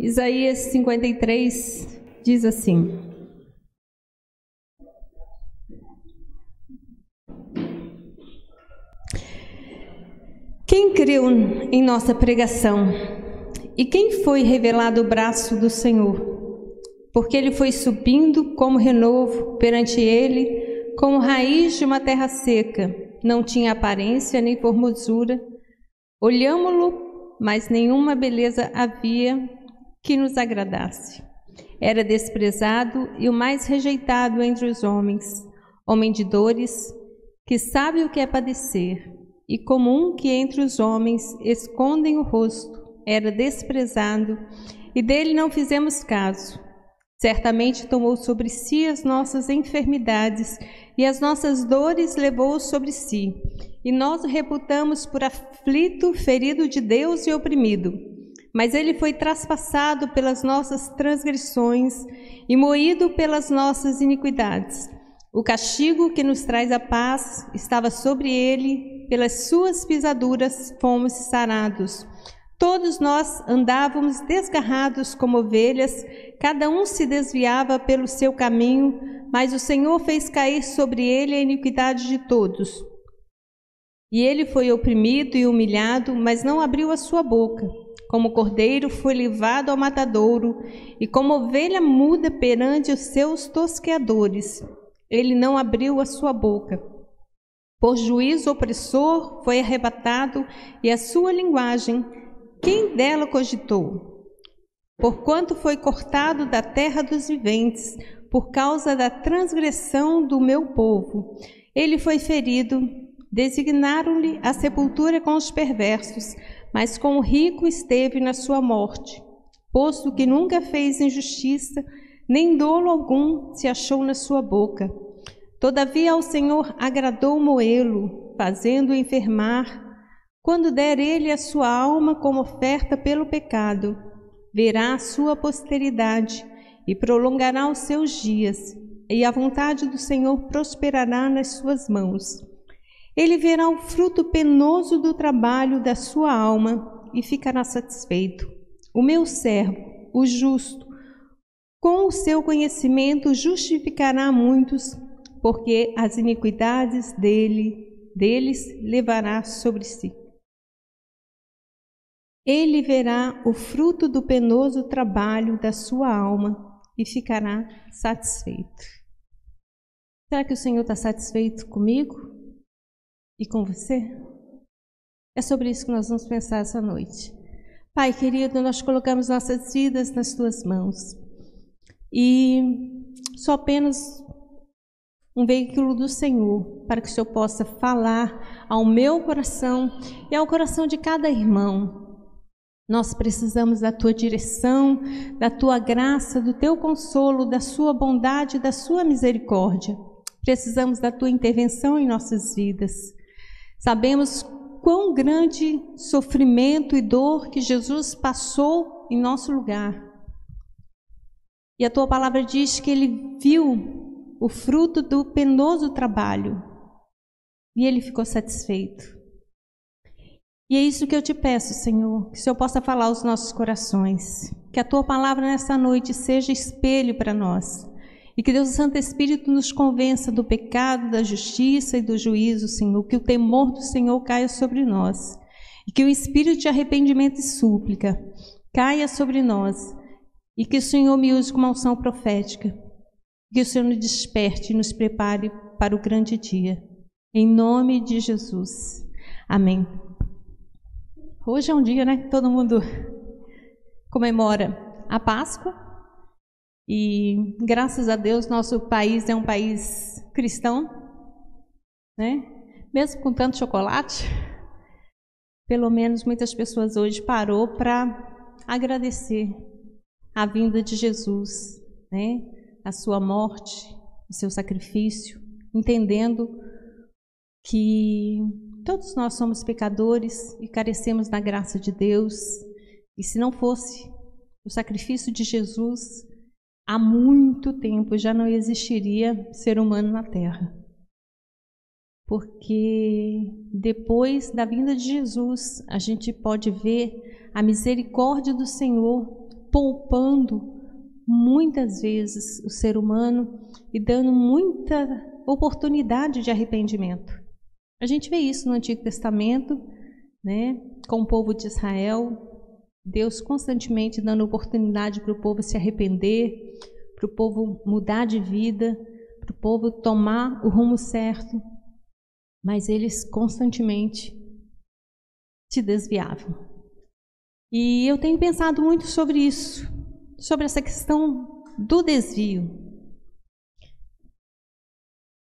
Isaías 53 diz assim: Quem creu em nossa pregação? E quem foi revelado o braço do Senhor? Porque ele foi subindo como renovo perante ele, como raiz de uma terra seca. Não tinha aparência nem formosura. Olhámo-lo, mas nenhuma beleza havia que nos agradasse. Era desprezado e o mais rejeitado entre os homens, homem de dores, que sabe o que é padecer, e como um que entre os homens escondem o rosto, era desprezado, e dele não fizemos caso. Certamente tomou sobre si as nossas enfermidades, e as nossas dores levou sobre si. E nós o reputamos por aflito, ferido de Deus e oprimido. Mas ele foi traspassado pelas nossas transgressões e moído pelas nossas iniquidades. O castigo que nos traz a paz estava sobre ele, pelas suas pisaduras fomos sarados. Todos nós andávamos desgarrados como ovelhas, cada um se desviava pelo seu caminho, mas o Senhor fez cair sobre ele a iniquidade de todos. E ele foi oprimido e humilhado, mas não abriu a sua boca. Como cordeiro foi levado ao matadouro, e como ovelha muda perante os seus tosqueadores, ele não abriu a sua boca. Por juízo opressor foi arrebatado, e a sua linguagem, quem dela cogitou? Porquanto foi cortado da terra dos viventes, por causa da transgressão do meu povo. Ele foi ferido, designaram-lhe a sepultura com os perversos, mas com o rico esteve na sua morte, posto que nunca fez injustiça, nem dolo algum se achou na sua boca. Todavia ao Senhor agradou moê-lo, fazendo-o enfermar. Quando der ele a sua alma como oferta pelo pecado, verá a sua posteridade e prolongará os seus dias, e a vontade do Senhor prosperará nas suas mãos. Ele verá o fruto penoso do trabalho da sua alma e ficará satisfeito. O meu servo, o justo, com o seu conhecimento justificará muitos, porque as iniquidades deles levará sobre si. Ele verá o fruto do penoso trabalho da sua alma e ficará satisfeito. Será que o Senhor está satisfeito comigo? E com você? É sobre isso que nós vamos pensar essa noite. Pai querido, nós colocamos nossas vidas nas tuas mãos. E só apenas um veículo do Senhor, para que o Senhor possa falar ao meu coração e ao coração de cada irmão. Nós precisamos da tua direção, da tua graça, do teu consolo, da sua bondade, da sua misericórdia. Precisamos da tua intervenção em nossas vidas. Sabemos quão grande sofrimento e dor que Jesus passou em nosso lugar. E a tua palavra diz que ele viu o fruto do penoso trabalho e ele ficou satisfeito. E é isso que eu te peço, Senhor, que o Senhor possa falar aos nossos corações, que a tua palavra nessa noite seja espelho para nós. E que Deus, o Santo Espírito, nos convença do pecado, da justiça e do juízo, Senhor. Que o temor do Senhor caia sobre nós. E que o espírito de arrependimento e súplica caia sobre nós. E que o Senhor me use como unção profética. Que o Senhor nos desperte e nos prepare para o grande dia. Em nome de Jesus. Amém. Hoje é um dia, né, que todo mundo comemora a Páscoa. E graças a Deus nosso país é um país cristão, né? Mesmo com tanto chocolate, pelo menos muitas pessoas hoje parou para agradecer a vinda de Jesus, né? A sua morte, o seu sacrifício, entendendo que todos nós somos pecadores e carecemos da graça de Deus. E se não fosse o sacrifício de Jesus, há muito tempo já não existiria ser humano na Terra. Porque depois da vinda de Jesus, a gente pode ver a misericórdia do Senhor poupando muitas vezes o ser humano e dando muita oportunidade de arrependimento. A gente vê isso no Antigo Testamento, né, com o povo de Israel, Deus constantemente dando oportunidade para o povo se arrepender, para o povo mudar de vida, para o povo tomar o rumo certo, mas eles constantemente se desviavam. E eu tenho pensado muito sobre isso, sobre essa questão do desvio.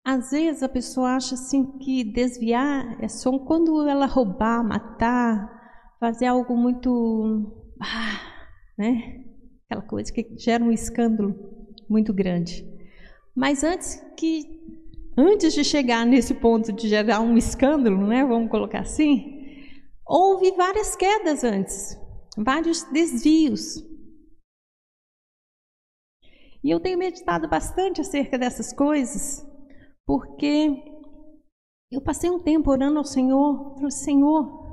Às vezes a pessoa acha assim que desviar é só quando ela roubar, matar, fazer algo muito, né? Aquela coisa que gera um escândalo muito grande. Mas antes de chegar nesse ponto de gerar um escândalo, né? Vamos colocar assim, houve várias quedas antes, vários desvios. E eu tenho meditado bastante acerca dessas coisas, porque eu passei um tempo orando ao Senhor, falei, Senhor,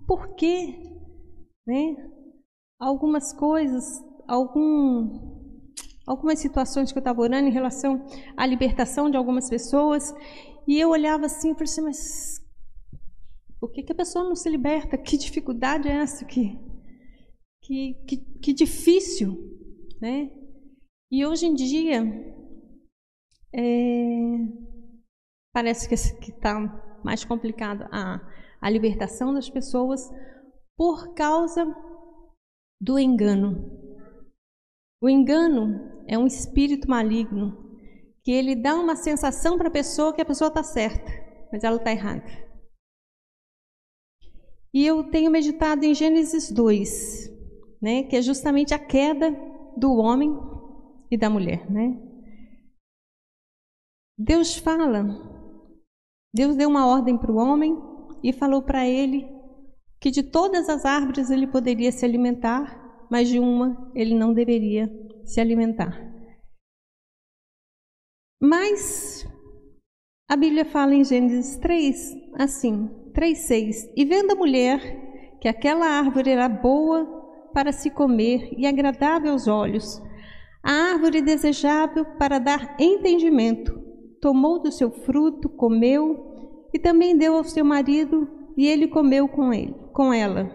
por quê? Né? Algumas coisas, algumas situações que eu estava orando em relação à libertação de algumas pessoas, e eu olhava assim e falei assim, mas por que a pessoa não se liberta? Que dificuldade é essa? Que difícil, né? E hoje em dia, parece que está mais complicado a libertação das pessoas por causa do engano. O engano é um espírito maligno que ele dá uma sensação para a pessoa que a pessoa está certa, mas ela está errada. E eu tenho meditado em Gênesis 2, né, que é justamente a queda do homem e da mulher, né? Deus deu uma ordem para o homem e falou para ele que de todas as árvores ele poderia se alimentar, mas de uma ele não deveria se alimentar. Mas a Bíblia fala em Gênesis 3, assim, 3:6, e vendo a mulher que aquela árvore era boa para se comer e agradável aos olhos, a árvore desejável para dar entendimento, tomou do seu fruto, comeu e também deu ao seu marido e ele comeu com ela.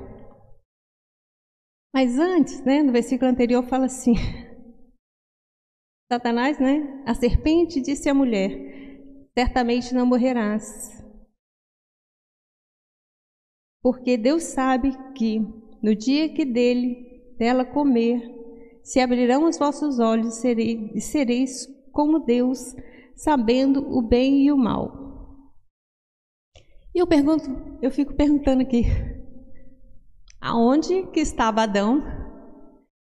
Mas antes, né, no versículo anterior fala assim, Satanás, né, a serpente disse à mulher, certamente não morrerás, porque Deus sabe que no dia que dela comer, se abrirão os vossos olhos e sereis como Deus, sabendo o bem e o mal. E eu fico perguntando aqui, aonde que estava Adão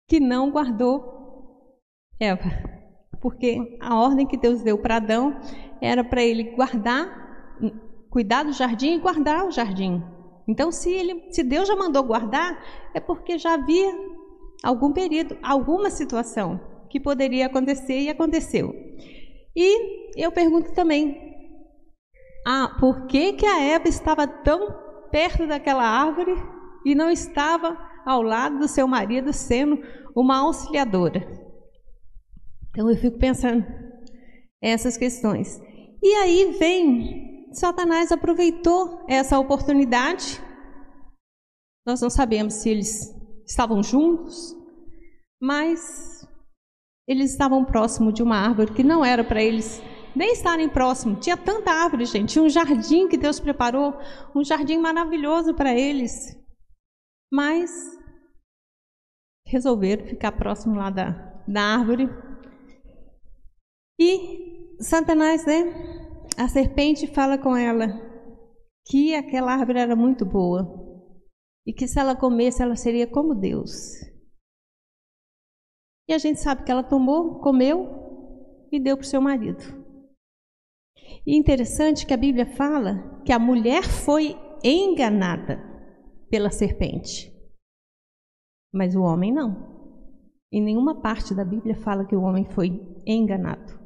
que não guardou Eva? Porque a ordem que Deus deu para Adão era para ele cuidar do jardim e guardar o jardim. Então, se Deus já mandou guardar, é porque já havia algum período, alguma situação que poderia acontecer e aconteceu. E eu pergunto também, por que a Eva estava tão perto daquela árvore e não estava ao lado do seu marido sendo uma auxiliadora? Então eu fico pensando essas questões. E aí Satanás aproveitou essa oportunidade. Nós não sabemos se eles estavam juntos, mas eles estavam próximo de uma árvore que não era para eles nem estarem próximo. Tinha tanta árvore, gente, tinha um jardim que Deus preparou, um jardim maravilhoso para eles, mas resolveram ficar próximo lá da árvore. E Satanás, né, a serpente fala com ela que aquela árvore era muito boa e que se ela comesse, ela seria como Deus. E a gente sabe que ela comeu e deu para o seu marido. E interessante que a Bíblia fala que a mulher foi enganada pela serpente, mas o homem não. Em nenhuma parte da Bíblia fala que o homem foi enganado.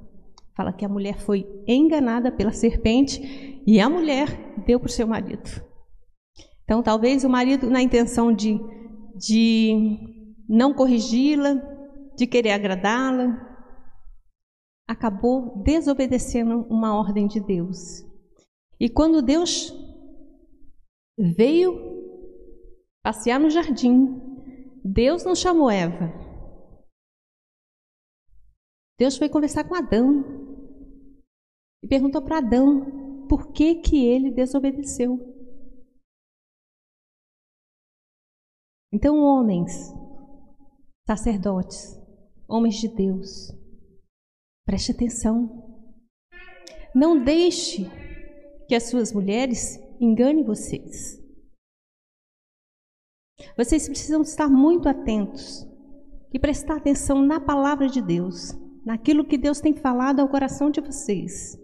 Fala que a mulher foi enganada pela serpente e a mulher deu para o seu marido. Então, talvez o marido, na intenção de não corrigi-la, de querer agradá-la, acabou desobedecendo uma ordem de Deus. E quando Deus veio passear no jardim, Deus não chamou Eva. Deus foi conversar com Adão e perguntou para Adão por que ele desobedeceu. Então, homens, sacerdotes, homens de Deus, preste atenção. Não deixe que as suas mulheres enganem vocês. Vocês precisam estar muito atentos e prestar atenção na palavra de Deus, naquilo que Deus tem falado ao coração de vocês.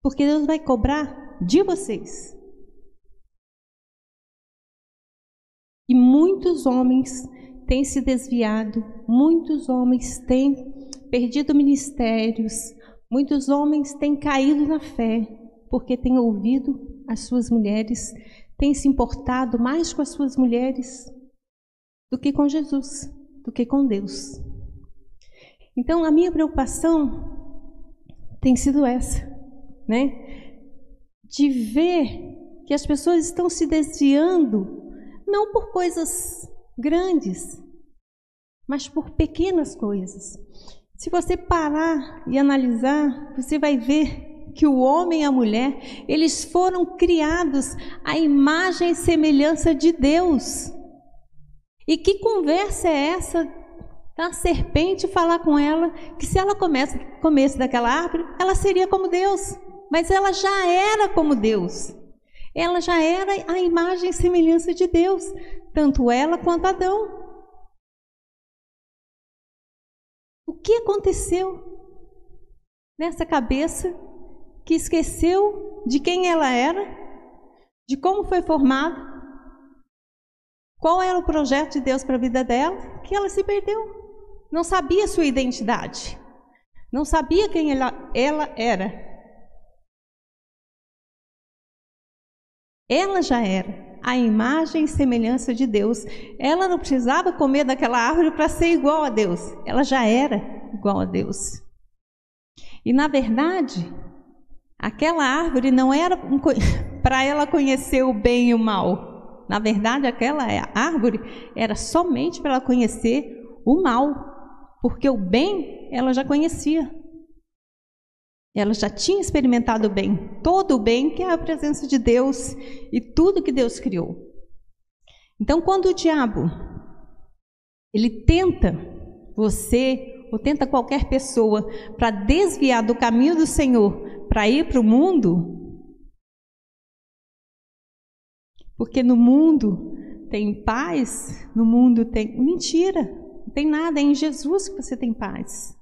Porque Deus vai cobrar de vocês. E muitos homens têm se desviado, muitos homens têm perdido ministérios, muitos homens têm caído na fé, porque têm ouvido as suas mulheres, têm se importado mais com as suas mulheres do que com Jesus, do que com Deus. Então, a minha preocupação tem sido essa, né? De ver que as pessoas estão se desviando, não por coisas grandes, mas por pequenas coisas. Se você parar e analisar, você vai ver que o homem e a mulher, eles foram criados à imagem e semelhança de Deus. E que conversa é essa da serpente falar com ela que se ela comesse daquela árvore, ela seria como Deus. Mas ela já era como Deus. Ela já era a imagem e semelhança de Deus, tanto ela quanto Adão. O que aconteceu nessa cabeça que esqueceu de quem ela era, de como foi formada, qual era o projeto de Deus para a vida dela, que ela se perdeu. Não sabia sua identidade, não sabia quem ela era. Ela já era a imagem e semelhança de Deus. Ela não precisava comer daquela árvore para ser igual a Deus. Ela já era igual a Deus. E, na verdade, aquela árvore não era para ela conhecer o bem e o mal. Na verdade, aquela árvore era somente para ela conhecer o mal. Porque o bem ela já conhecia. Ela já tinha experimentado o bem, todo o bem que é a presença de Deus e tudo que Deus criou. Então, quando o diabo, ele tenta você, ou tenta qualquer pessoa, para desviar do caminho do Senhor, para ir para o mundo, porque no mundo tem paz, no mundo tem mentira, não tem nada, é em Jesus que você tem paz.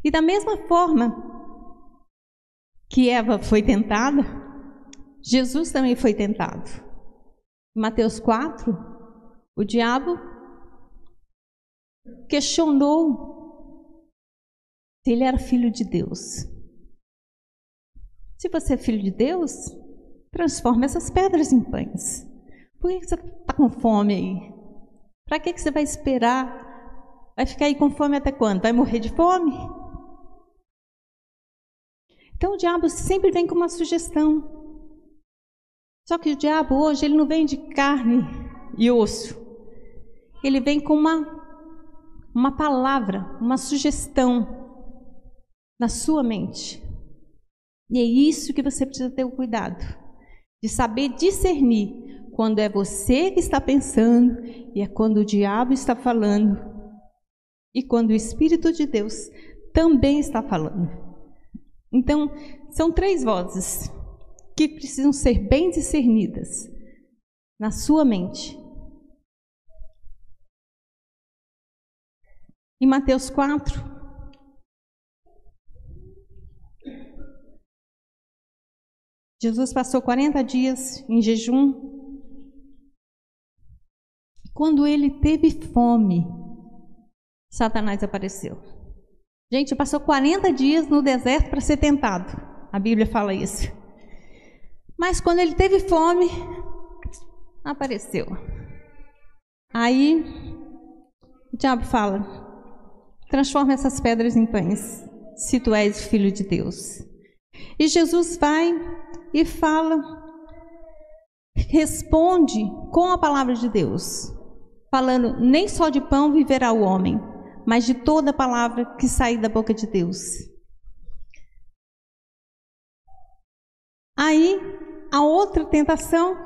E da mesma forma que Eva foi tentada, Jesus também foi tentado. Em Mateus 4, o diabo questionou se ele era filho de Deus. Se você é filho de Deus, transforma essas pedras em pães. Por que você está com fome aí? Para que você vai esperar? Vai ficar aí com fome até quando? Vai morrer de fome? Então o diabo sempre vem com uma sugestão. Só que o diabo hoje, ele não vem de carne e osso. Ele vem com uma palavra, uma sugestão na sua mente. E é isso que você precisa ter o cuidado. De saber discernir quando é você que está pensando e é quando o diabo está falando. E quando o Espírito de Deus também está falando. Então, são 3 vozes que precisam ser bem discernidas na sua mente. Em Mateus 4, Jesus passou 40 dias em jejum. E quando ele teve fome, Satanás apareceu. Gente, passou 40 dias no deserto para ser tentado. A Bíblia fala isso. Mas quando ele teve fome, apareceu. Aí o diabo fala: transforma essas pedras em pães, se tu és o Filho de Deus. E Jesus vai e fala, responde com a palavra de Deus, falando: nem só de pão viverá o homem, mas de toda palavra que sai da boca de Deus. Aí, a outra tentação,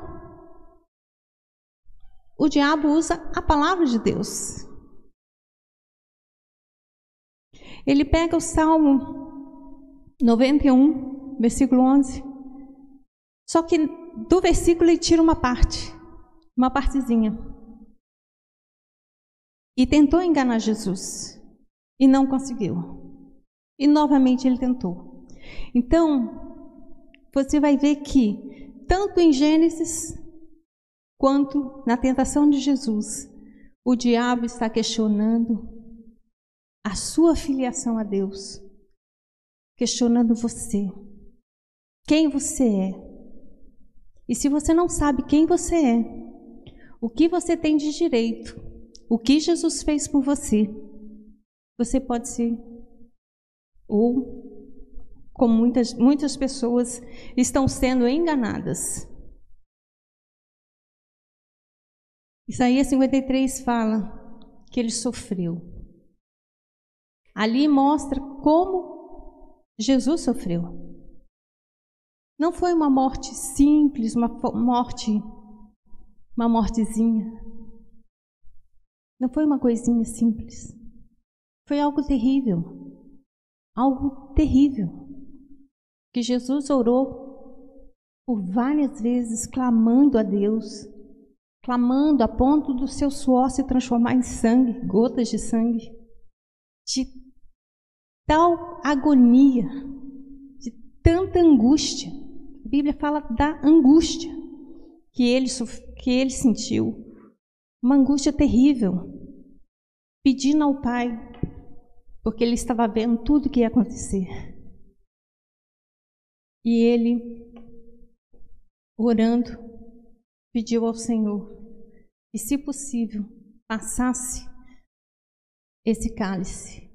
o diabo usa a palavra de Deus. Ele pega o Salmo 91, versículo 11, só que do versículo ele tira uma partezinha. E tentou enganar Jesus, e não conseguiu. E novamente ele tentou. Então, você vai ver que, tanto em Gênesis, quanto na tentação de Jesus, o diabo está questionando a sua filiação a Deus, questionando você, quem você é. E se você não sabe quem você é, o que você tem de direito, o que Jesus fez por você, você pode ser, ou como muitas pessoas estão sendo enganadas. Isaías 53 fala que ele sofreu. Ali mostra como Jesus sofreu. Não foi uma morte simples, uma mortezinha. Não foi uma coisinha simples. Foi algo terrível. Algo terrível. Que Jesus orou por várias vezes, clamando a Deus. Clamando a ponto do seu suor se transformar em sangue, gotas de sangue. De tal agonia, de tanta angústia. A Bíblia fala da angústia que ele sentiu. Uma angústia terrível, pedindo ao Pai, porque ele estava vendo tudo o que ia acontecer. E ele, orando, pediu ao Senhor que, se possível, passasse esse cálice.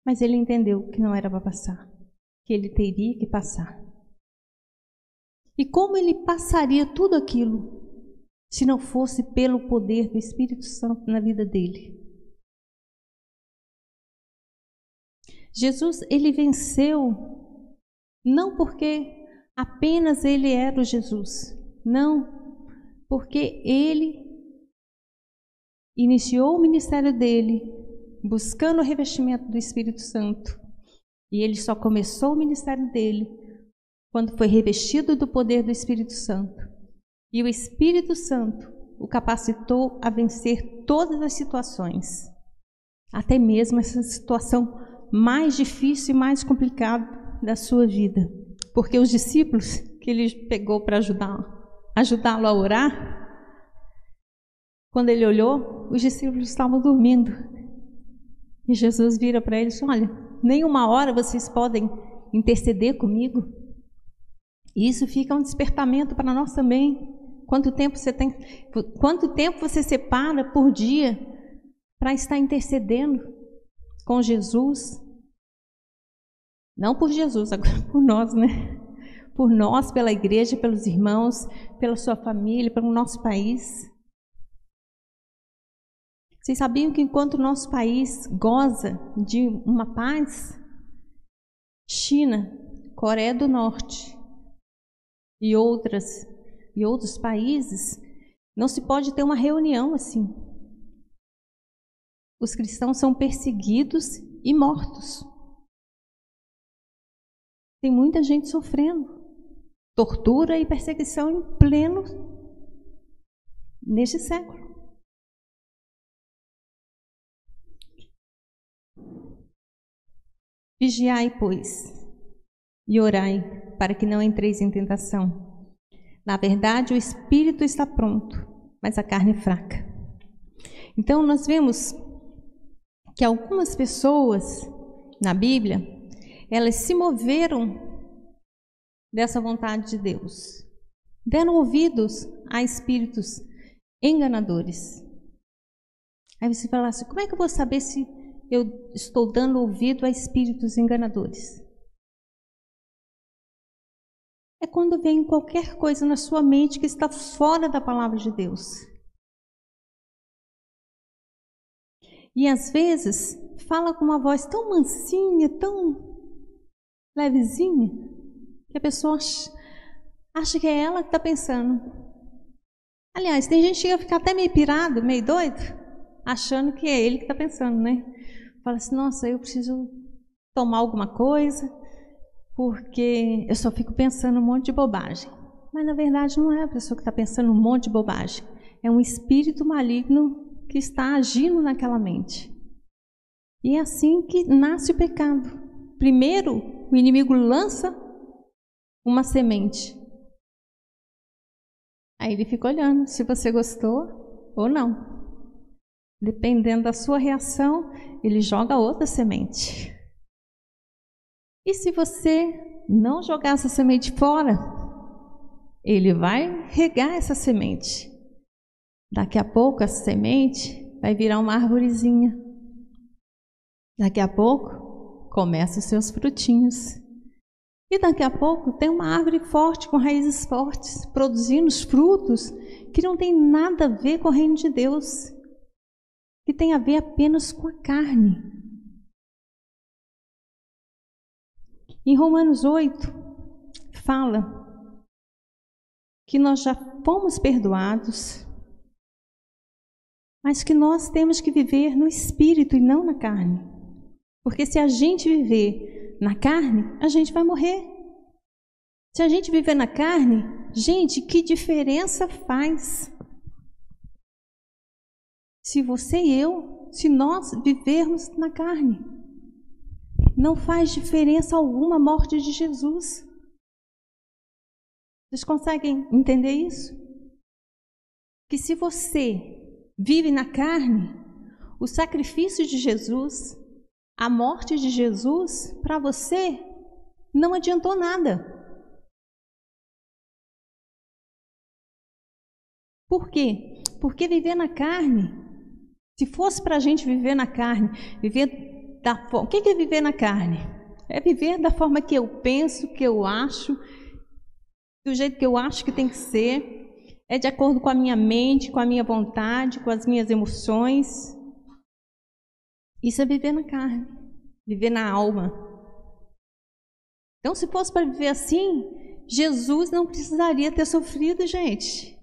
Mas ele entendeu que não era para passar, que ele teria que passar. E como ele passaria tudo aquilo se não fosse pelo poder do Espírito Santo na vida dele? Jesus, ele venceu não porque apenas ele era o Jesus, não, porque ele iniciou o ministério dele buscando o revestimento do Espírito Santo. E ele só começou o ministério dele quando foi revestido do poder do Espírito Santo. E o Espírito Santo o capacitou a vencer todas as situações, até mesmo essa situação mais difícil e mais complicada da sua vida. Porque os discípulos que ele pegou para ajudá-lo a orar, quando ele olhou, os discípulos estavam dormindo. E Jesus vira para eles: olha, nem uma hora vocês podem interceder comigo? E isso fica um despertamento para nós também. Quanto tempo você separa por dia para estar intercedendo com Jesus? Não por Jesus, agora por nós, né? Por nós, pela igreja, pelos irmãos, pela sua família, pelo nosso país. Vocês sabiam que enquanto o nosso país goza de uma paz, China, Coreia do Norte e outros países, não se pode ter uma reunião assim. Os cristãos são perseguidos e mortos. Tem muita gente sofrendo tortura e perseguição em pleno neste século. Vigiai, pois, e orai, para que não entreis em tentação. Na verdade, o espírito está pronto, mas a carne é fraca. Então, nós vemos que algumas pessoas na Bíblia, elas se moveram dessa vontade de Deus, deram ouvidos a espíritos enganadores. Aí você fala assim, como é que eu vou saber se eu estou dando ouvido a espíritos enganadores? É quando vem qualquer coisa na sua mente que está fora da palavra de Deus. E às vezes fala com uma voz tão mansinha, tão levezinha, que a pessoa acha que é ela que está pensando. Aliás, tem gente que chega a ficar até meio pirado, meio doido, achando que é ele que está pensando, né? Fala assim, nossa, eu preciso tomar alguma coisa, porque eu só fico pensando um monte de bobagem. Mas na verdade não é a pessoa que está pensando um monte de bobagem. É um espírito maligno que está agindo naquela mente. E é assim que nasce o pecado. Primeiro, o inimigo lança uma semente. Aí ele fica olhando se você gostou ou não. Dependendo da sua reação, ele joga outra semente. E se você não jogar essa semente fora, ele vai regar essa semente. Daqui a pouco, essa semente vai virar uma arvorezinha. Daqui a pouco, começa os seus frutinhos. E daqui a pouco, tem uma árvore forte, com raízes fortes, produzindo os frutos que não tem nada a ver com o reino de Deus, que tem a ver apenas com a carne. Em Romanos 8, fala que nós já fomos perdoados, mas que nós temos que viver no espírito e não na carne. Porque se a gente viver na carne, a gente vai morrer. Se a gente viver na carne, gente, que diferença faz? Se você e eu, se nós vivermos na carne, não faz diferença alguma a morte de Jesus. Vocês conseguem entender isso? Que se você vive na carne, o sacrifício de Jesus, a morte de Jesus, para você não adiantou nada. Por quê? Porque viver na carne, se fosse para a gente viver na carne, viver da forma... O que é viver na carne? É viver da forma que eu penso, que eu acho, do jeito que eu acho que tem que ser, é de acordo com a minha mente, com a minha vontade, com as minhas emoções. Isso é viver na carne, viver na alma. Então, se fosse para viver assim, Jesus não precisaria ter sofrido, gente.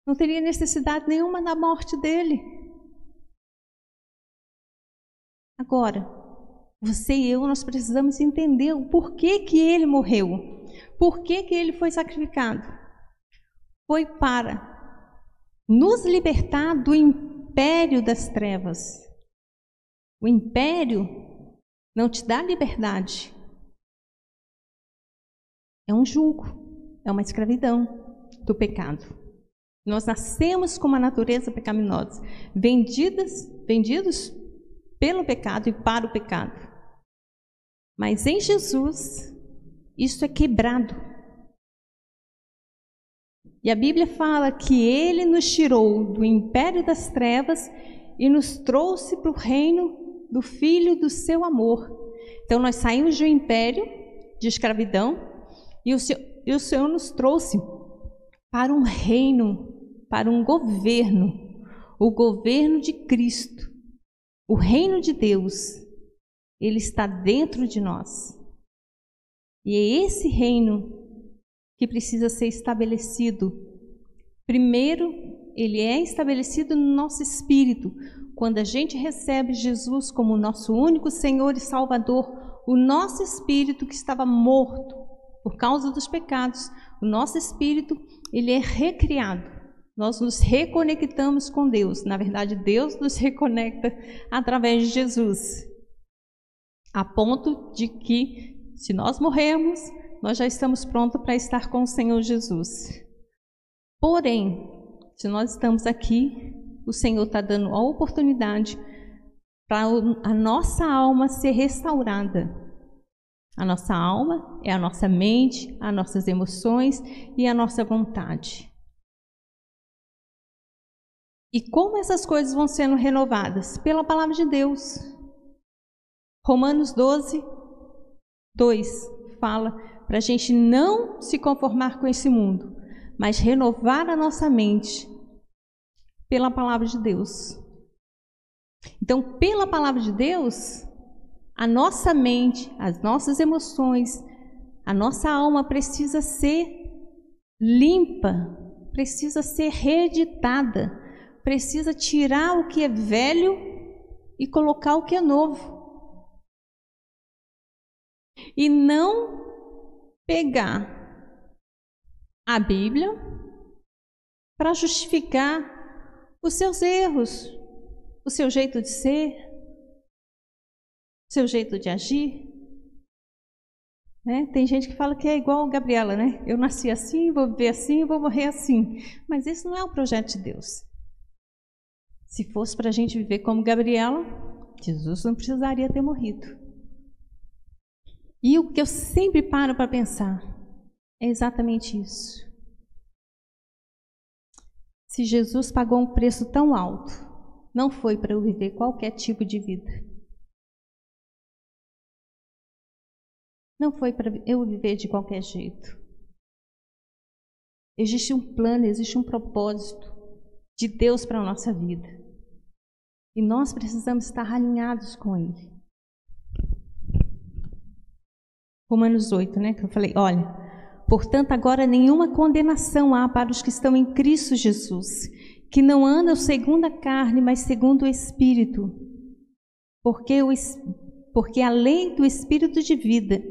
Não teria necessidade nenhuma da morte dele. Agora, você e eu, nós precisamos entender o porquê que ele morreu. Por que que ele foi sacrificado? Foi para nos libertar do império das trevas. O império não te dá liberdade. É um jugo, é uma escravidão do pecado. Nós nascemos com uma natureza pecaminosa, vendidos pelo pecado e para o pecado. Mas em Jesus, isso é quebrado. E a Bíblia fala que ele nos tirou do império das trevas e nos trouxe para o reino do Filho do seu amor. Então nós saímos de um império de escravidão e o Senhor nos trouxe para um reino, para um governo, o governo de Cristo, o reino de Deus. Ele está dentro de nós. E é esse reino que precisa ser estabelecido. Primeiro, ele é estabelecido no nosso espírito. Quando a gente recebe Jesus como nosso único Senhor e Salvador, o nosso espírito que estava morto por causa dos pecados, o nosso espírito, ele é recriado. Nós nos reconectamos com Deus. Na verdade, Deus nos reconecta através de Jesus. A ponto de que, se nós morrermos, nós já estamos prontos para estar com o Senhor Jesus. Porém, se nós estamos aqui, o Senhor está dando a oportunidade para a nossa alma ser restaurada. A nossa alma é a nossa mente, as nossas emoções e a nossa vontade. E como essas coisas vão sendo renovadas? Pela palavra de Deus. Romanos 12, 2 fala para a gente não se conformar com esse mundo, mas renovar a nossa mente pela palavra de Deus. Então, pela palavra de Deus, a nossa mente, as nossas emoções, a nossa alma precisa ser limpa, precisa ser reeditada, precisa tirar o que é velho e colocar o que é novo. E não pegar a Bíblia para justificar os seus erros, o seu jeito de ser, o seu jeito de agir. Né? Tem gente que fala que é igual a Gabriela, né? Eu nasci assim, vou viver assim, vou morrer assim. Mas esse não é o projeto de Deus. Se fosse para a gente viver como Gabriela, Jesus não precisaria ter morrido. E o que eu sempre paro para pensar é exatamente isso. Se Jesus pagou um preço tão alto, não foi para eu viver qualquer tipo de vida. Não foi para eu viver de qualquer jeito. Existe um plano, existe um propósito de Deus para a nossa vida. E nós precisamos estar alinhados com Ele. Romanos 8, né? Que eu falei, olha, portanto agora nenhuma condenação há para os que estão em Cristo Jesus, que não andam segundo a carne, mas segundo o Espírito. Porque a lei do Espírito de vida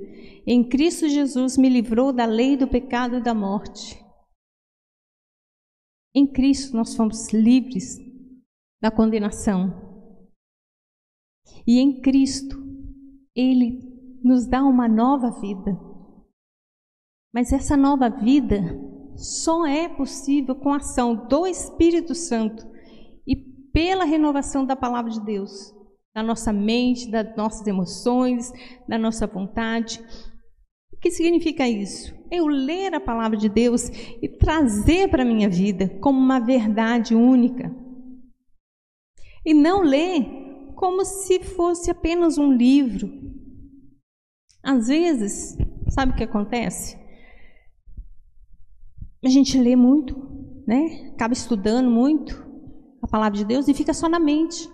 em Cristo Jesus me livrou da lei do pecado e da morte. Em Cristo nós fomos livres da condenação. E em Cristo Ele nos dá uma nova vida. Mas essa nova vida só é possível com a ação do Espírito Santo e pela renovação da palavra de Deus, da nossa mente, das nossas emoções, da nossa vontade. O que significa isso? Eu ler a palavra de Deus e trazer para a minha vida como uma verdade única. E não ler como se fosse apenas um livro. Às vezes, sabe o que acontece? A gente lê muito, né? Acaba estudando muito a palavra de Deus e fica só na mente.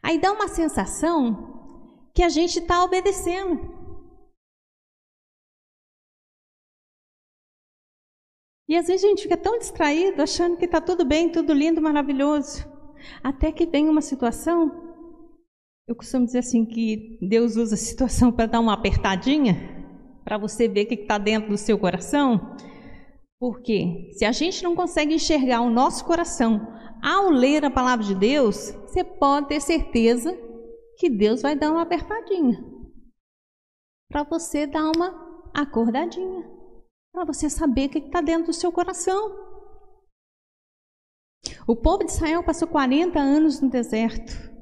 Aí dá uma sensação que a gente está obedecendo. E às vezes a gente fica tão distraído, achando que está tudo bem, tudo lindo, maravilhoso. Até que vem uma situação. Eu costumo dizer assim que Deus usa a situação para dar uma apertadinha, para você ver o que está dentro do seu coração. Porque se a gente não consegue enxergar o nosso coração ao ler a palavra de Deus, você pode ter certeza que Deus vai dar uma apertadinha, para você dar uma acordadinha, para você saber o que está dentro do seu coração. O povo de Israel passou 40 anos no deserto.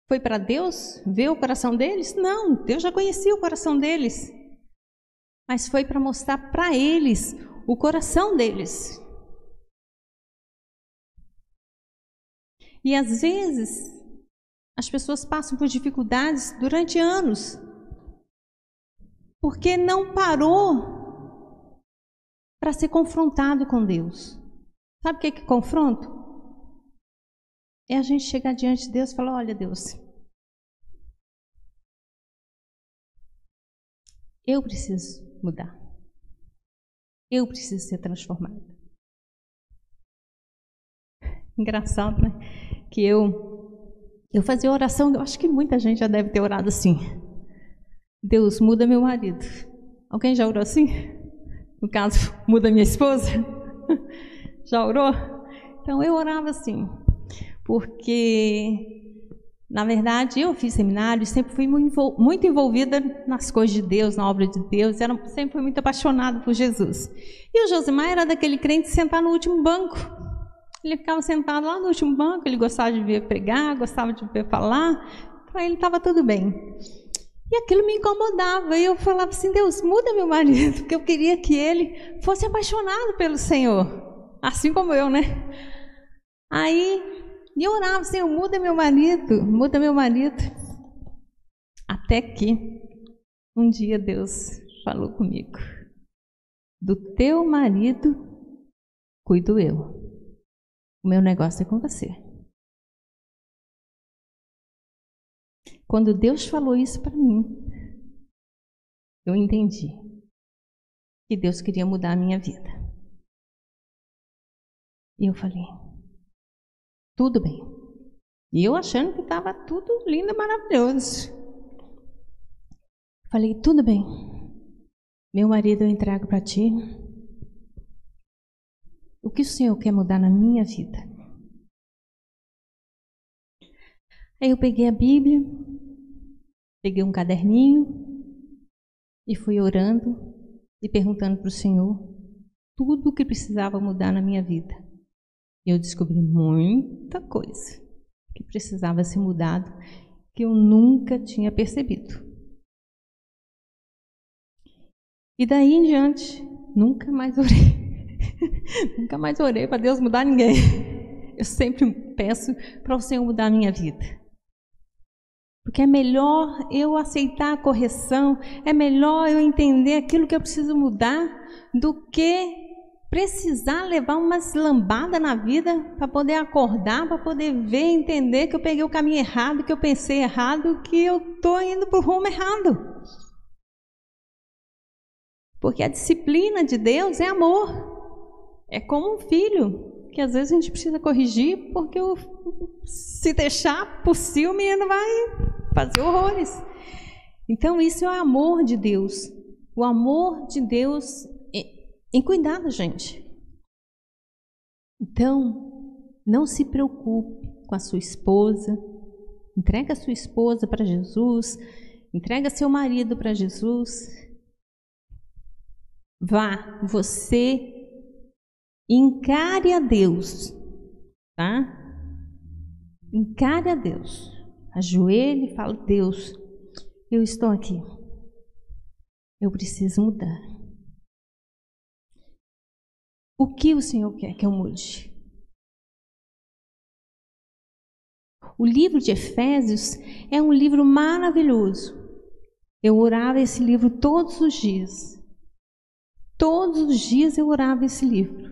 Foi para Deus ver o coração deles? Não, Deus já conhecia o coração deles. Mas foi para mostrar para eles o coração deles. E às vezes, as pessoas passam por dificuldades durante anos, porque não parou para ser confrontado com Deus. Sabe o que é confronto? É a gente chegar diante de Deus e falar, olha Deus, eu preciso mudar. Eu preciso ser transformada. Engraçado, né? Que eu fazia oração, eu acho que muita gente já deve ter orado assim. Deus, muda meu marido. Alguém já orou assim? No caso, muda minha esposa? Já orou? Então eu orava assim. Porque, na verdade, eu fiz seminário, sempre fui muito envolvida nas coisas de Deus, na obra de Deus, sempre fui muito apaixonada por Jesus. E o Josimar era daquele crente de sentar no último banco. Ele ficava sentado lá no último banco, ele gostava de ver pregar, gostava de ver falar, para ele estava tudo bem. E aquilo me incomodava, e eu falava assim, Deus, muda meu marido, porque eu queria que ele fosse apaixonado pelo Senhor. assim como eu, né? Aí, e eu orava, Senhor, muda meu marido, muda meu marido. Até que um dia Deus falou comigo: do teu marido cuido eu. O meu negócio é com você. Quando Deus falou isso para mim, eu entendi que Deus queria mudar a minha vida. E eu falei, tudo bem. E eu achando que estava tudo lindo e maravilhoso. Falei, tudo bem. Meu marido eu entrego para ti. O que o Senhor quer mudar na minha vida? Aí eu peguei a Bíblia, peguei um caderninho e fui orando e perguntando para o Senhor tudo o que precisava mudar na minha vida. E eu descobri muita coisa que precisava ser mudado que eu nunca tinha percebido. E daí em diante, nunca mais orei. Nunca mais orei para Deus mudar ninguém. Eu sempre peço para o Senhor mudar a minha vida. Porque é melhor eu aceitar a correção, é melhor eu entender aquilo que eu preciso mudar, do que precisar levar umas lambadas na vida para poder acordar, para poder ver, entender que eu peguei o caminho errado, que eu pensei errado, que eu estou indo para o rumo errado. Porque a disciplina de Deus é amor. É como um filho, que às vezes a gente precisa corrigir, porque se deixar por si, o menino vai fazer horrores. Então isso é o amor de Deus. O amor de Deus em cuidar da gente. Então, não se preocupe com a sua esposa. Entrega a sua esposa para Jesus. Entrega seu marido para Jesus. Vá, você encare a Deus, tá? Encare a Deus. Ajoelhe e fale, Deus, eu estou aqui. Eu preciso mudar. O que o Senhor quer que eu mude? O livro de Efésios é um livro maravilhoso. Eu orava esse livro todos os dias. Todos os dias eu orava esse livro.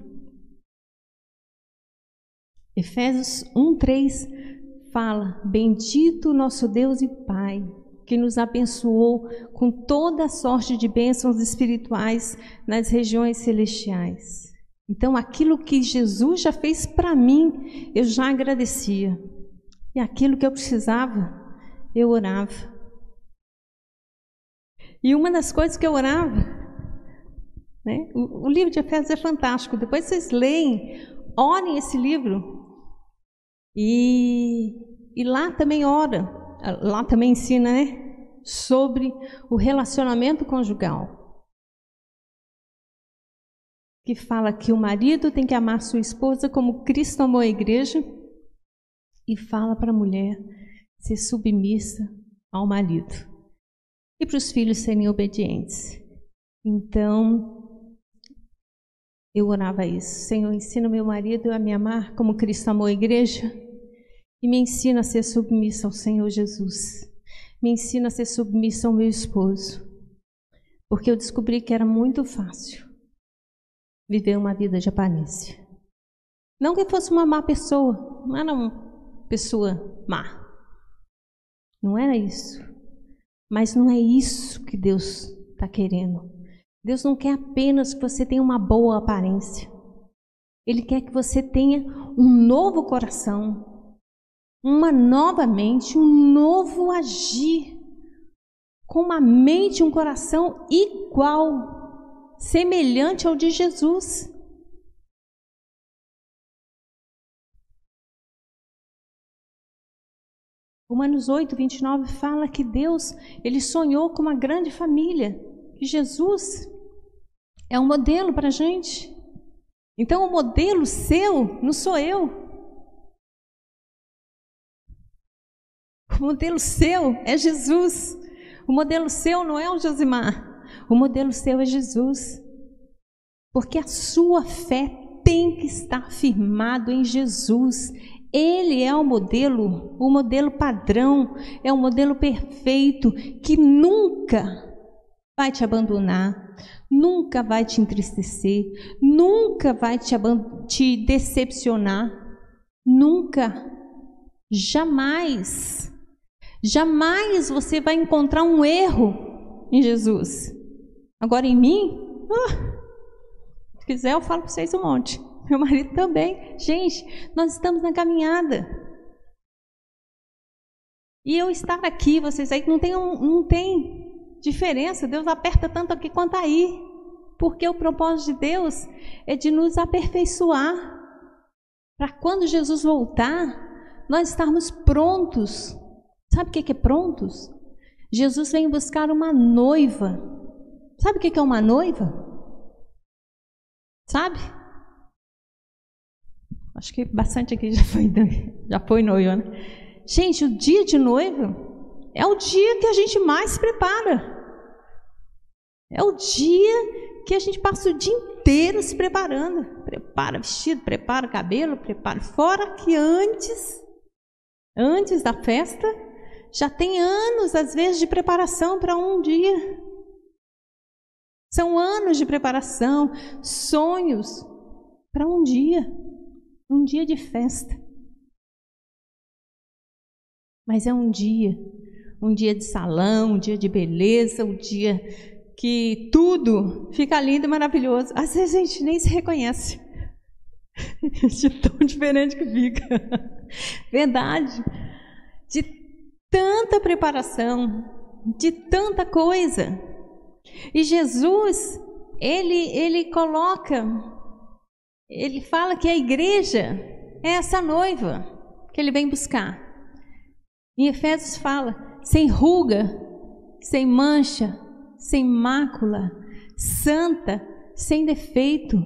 Efésios 1:3 fala: bendito nosso Deus e Pai, que nos abençoou com toda a sorte de bênçãos espirituais nas regiões celestiais. Então, aquilo que Jesus já fez para mim, eu já agradecia. E aquilo que eu precisava, eu orava. E uma das coisas que eu orava, né? O livro de Efésios é fantástico. Depois vocês leem, orem esse livro. E lá também ora, lá também ensina, né? Sobre o relacionamento conjugal. Que fala que o marido tem que amar sua esposa como Cristo amou a igreja. E fala para a mulher ser submissa ao marido. E para os filhos serem obedientes. Então, eu orava isso. Senhor, ensina o meu marido a me amar como Cristo amou a igreja. E me ensina a ser submissa ao Senhor Jesus. Me ensina a ser submissa ao meu esposo. Porque eu descobri que era muito fácil viver uma vida de aparência. Não que eu fosse uma má pessoa. Não era uma pessoa má. Não era isso. Mas não é isso que Deus está querendo. Deus não quer apenas que você tenha uma boa aparência. Ele quer que você tenha um novo coração, uma nova mente, um novo agir, com uma mente e um coração igual, semelhante ao de Jesus. Romanos 8:29 fala que Deus, Ele sonhou com uma grande família. Que Jesus é um modelo para a gente. Então o modelo seu não sou eu. O modelo seu é Jesus. O modelo seu não é o Josimar. O modelo seu é Jesus. Porque a sua fé tem que estar firmado em Jesus. Ele é o modelo padrão, é o modelo perfeito que nunca vai te abandonar, nunca vai te entristecer, nunca vai te decepcionar, nunca, jamais, jamais você vai encontrar um erro em Jesus. Agora em mim, se quiser eu falo para vocês um monte. Meu marido também. Gente, nós estamos na caminhada. E eu estar aqui, vocês aí, não tem diferença. Deus aperta tanto aqui quanto aí. Porque o propósito de Deus é de nos aperfeiçoar. Para quando Jesus voltar, nós estarmos prontos. Sabe o que é prontos? Jesus vem buscar uma noiva. Sabe o que é uma noiva? Sabe? Acho que bastante aqui já foi noiva, né? Gente, o dia de noiva é o dia que a gente mais se prepara. É o dia que a gente passa o dia inteiro se preparando. Prepara vestido, prepara cabelo, prepara. Fora que antes da festa, já tem anos, às vezes, de preparação para um dia. São anos de preparação, sonhos para um dia de festa. Mas é um dia de salão, um dia de beleza, um dia que tudo fica lindo e maravilhoso. Às vezes a gente nem se reconhece de tão diferente que fica. Verdade. De tanta preparação, de tanta coisa. E Jesus, ele fala que a igreja é essa noiva que ele vem buscar. Em Efésios fala, sem ruga, sem mancha, sem mácula, santa, sem defeito.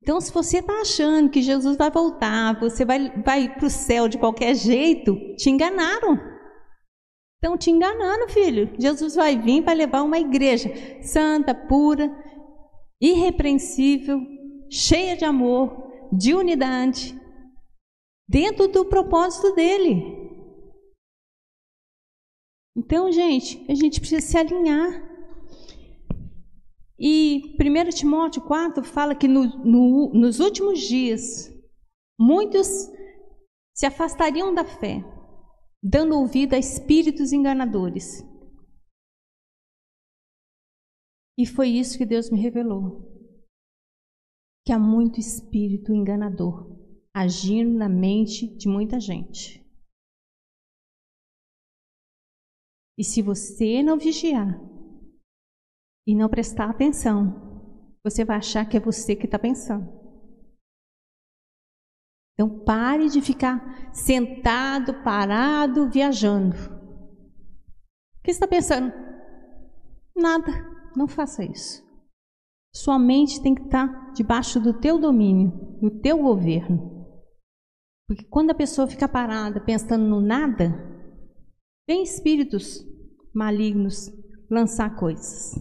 Então, se você está achando que Jesus vai voltar, você vai para o céu de qualquer jeito, te enganaram. Estão te enganando, filho. Jesus vai vir para levar uma igreja santa, pura, irrepreensível, cheia de amor, de unidade, dentro do propósito dele. Então, gente, a gente precisa se alinhar. E 1 Timóteo 4 fala que nos últimos dias, muitos se afastariam da fé, dando ouvido a espíritos enganadores. E foi isso que Deus me revelou. Que há muito espírito enganador agindo na mente de muita gente. E se você não vigiar e não prestar atenção, você vai achar que é você que está pensando. Então pare de ficar sentado, parado, viajando. O que você está pensando? Nada, não faça isso. Sua mente tem que estar debaixo do teu domínio, do teu governo. Porque quando a pessoa fica parada, pensando no nada, tem espíritos malignos lançar coisas.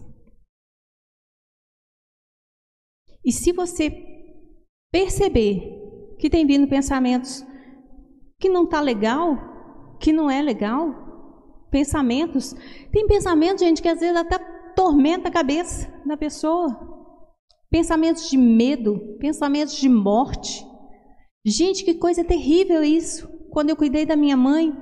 E se você perceber que tem vindo pensamentos que não está legal, que não é legal, pensamentos, tem pensamentos, gente, que às vezes até tormenta a cabeça da pessoa. Pensamentos de medo, pensamentos de morte. Gente, que coisa terrível isso. Quando eu cuidei da minha mãe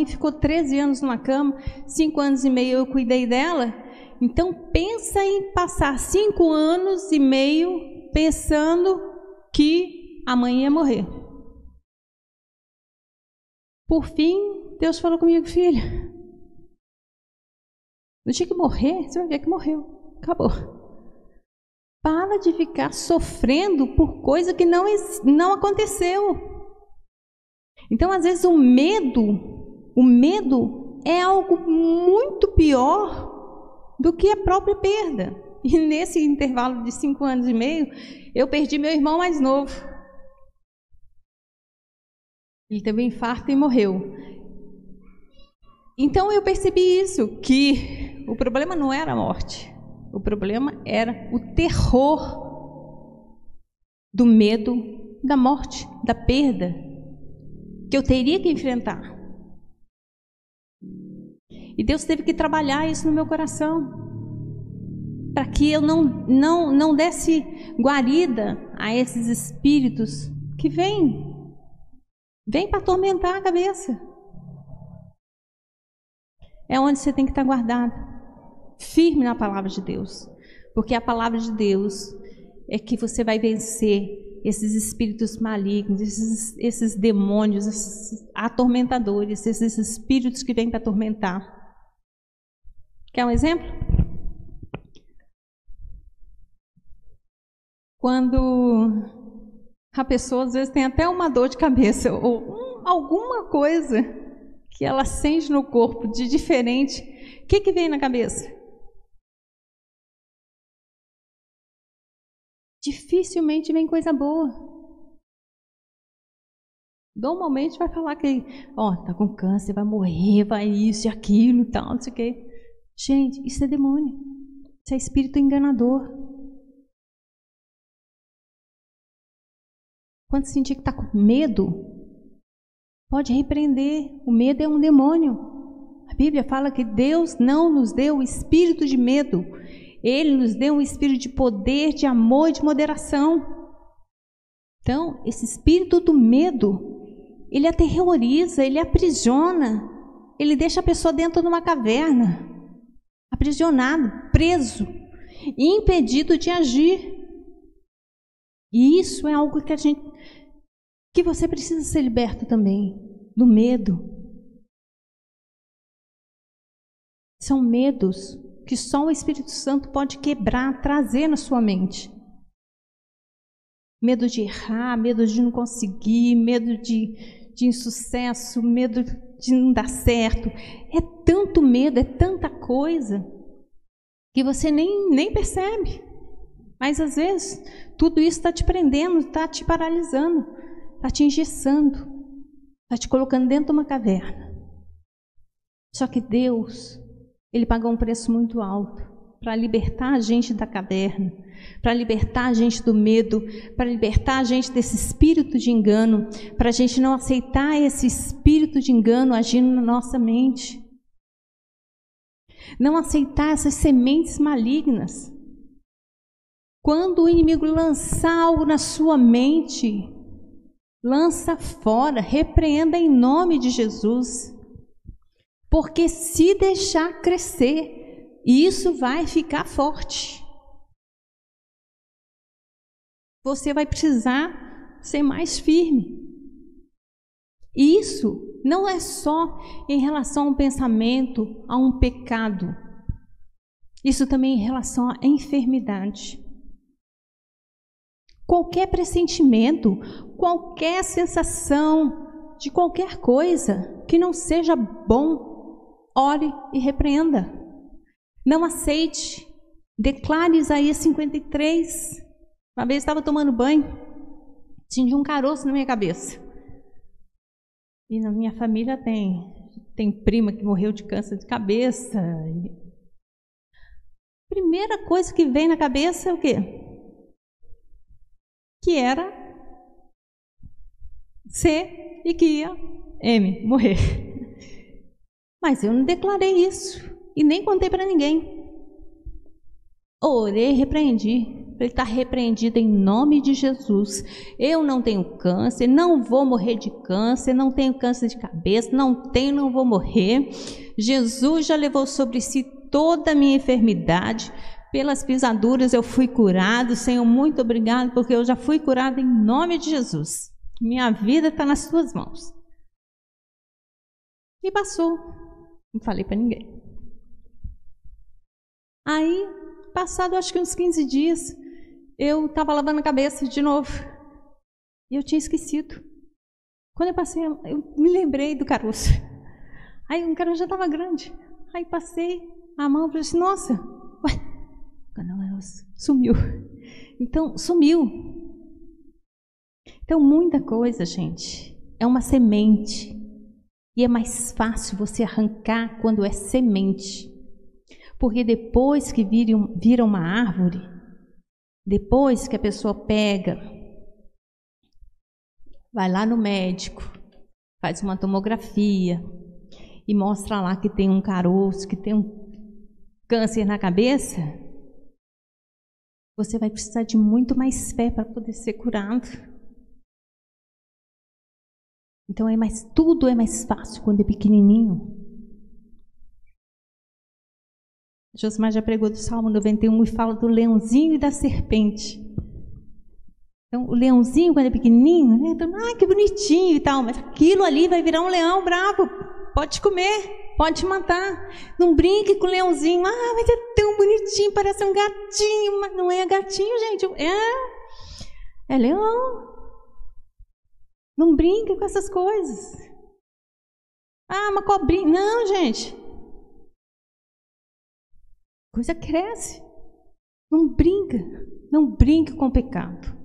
ficou 13 anos numa cama, 5 anos e meio eu cuidei dela. Então pensa em passar 5 anos e meio pensando que a mãe ia morrer. Por fim, Deus falou comigo, filha, no dia que morrer, você vai ver que morreu. Acabou. Para de ficar sofrendo por coisa que não aconteceu. Então, às vezes, o medo é algo muito pior do que a própria perda. E nesse intervalo de 5 anos e meio, eu perdi meu irmão mais novo. Ele teve um infarto e morreu. Então eu percebi isso, que o problema não era a morte. O problema era o terror do medo da morte, da perda, que eu teria que enfrentar. E Deus teve que trabalhar isso no meu coração, para que eu não desse guarida a esses espíritos que vêm para atormentar a cabeça. É onde você tem que estar guardado, firme na palavra de Deus, porque a palavra de Deus é que você vai vencer esses espíritos malignos, esses demônios, esses atormentadores, esses espíritos que vêm para atormentar. Quer um exemplo? Quando a pessoa às vezes tem até uma dor de cabeça ou alguma coisa que ela sente no corpo de diferente, o que vem na cabeça? Dificilmente vem coisa boa. Normalmente vai falar que, tá com câncer, vai morrer, vai isso e aquilo e tal, não sei o quê. Gente, isso é demônio. Isso é espírito enganador. Quando sentir que está com medo, pode repreender. O medo é um demônio. A Bíblia fala que Deus não nos deu o espírito de medo. Ele nos deu um espírito de poder, de amor e de moderação. Então, esse espírito do medo, ele aterroriza, ele aprisiona, ele deixa a pessoa dentro de uma caverna, aprisionado, preso, impedido de agir. E isso é algo que você precisa ser liberto também, do medo. São medos que só o Espírito Santo pode quebrar, trazer na sua mente. Medo de errar, medo de não conseguir, medo de insucesso, medo de não dar certo. É tanto medo, é tanta coisa, que você nem percebe. Mas às vezes, tudo isso está te prendendo, está te paralisando, está te engessando, está te colocando dentro de uma caverna. Só que Deus, Ele pagou um preço muito alto para libertar a gente da caverna, para libertar a gente do medo, para libertar a gente desse espírito de engano, para a gente não aceitar esse espírito de engano agindo na nossa mente. Não aceitar essas sementes malignas. Quando o inimigo lançar algo na sua mente, lança fora, repreenda em nome de Jesus. Porque se deixar crescer, isso vai ficar forte. Você vai precisar ser mais firme. E isso não é só em relação a um pensamento, a um pecado. Isso também em relação à enfermidade. Qualquer pressentimento, qualquer sensação de qualquer coisa que não seja bom, ore e repreenda. Não aceite. Declare Isaías 53. Uma vez estava tomando banho, senti um caroço na minha cabeça. E na minha família tem prima que morreu de câncer de cabeça. Primeira coisa que vem na cabeça é o quê? Que era C e que ia M, morrer. Mas eu não declarei isso e nem contei para ninguém. Orei, repreendi. Ele está repreendido em nome de Jesus. Eu não tenho câncer, não vou morrer de câncer, não tenho câncer de cabeça, não vou morrer. Jesus já levou sobre si toda a minha enfermidade. Pelas pisaduras eu fui curado. Senhor, muito obrigado, porque eu já fui curado em nome de Jesus. Minha vida está nas tuas mãos. E passou. Não falei para ninguém. Aí, passado acho que uns 15 dias, eu estava lavando a cabeça de novo. E eu tinha esquecido. Quando eu passei, eu me lembrei do caroço. Aí o caroço já estava grande. Aí passei a mão e falei assim, nossa, ué, sumiu. Então, sumiu. Então, muita coisa, gente, é uma semente. E é mais fácil você arrancar quando é semente. Porque depois que vira uma árvore, depois que a pessoa pega, vai lá no médico, faz uma tomografia e mostra lá que tem um caroço, que tem um câncer na cabeça, você vai precisar de muito mais fé para poder ser curado. Então tudo é mais fácil quando é pequenininho. Josimar já pregou do Salmo 91 e fala do leãozinho e da serpente. Então, o leãozinho, quando é pequenininho, né? Então, que bonitinho e tal, mas aquilo ali vai virar um leão bravo. Pode comer, pode matar. Não brinque com o leãozinho. Mas é tão bonitinho, parece um gatinho. Mas não é gatinho, gente. É leão. Não brinque com essas coisas. Uma cobrinha. Não, gente. A coisa cresce. Não brinque com o pecado.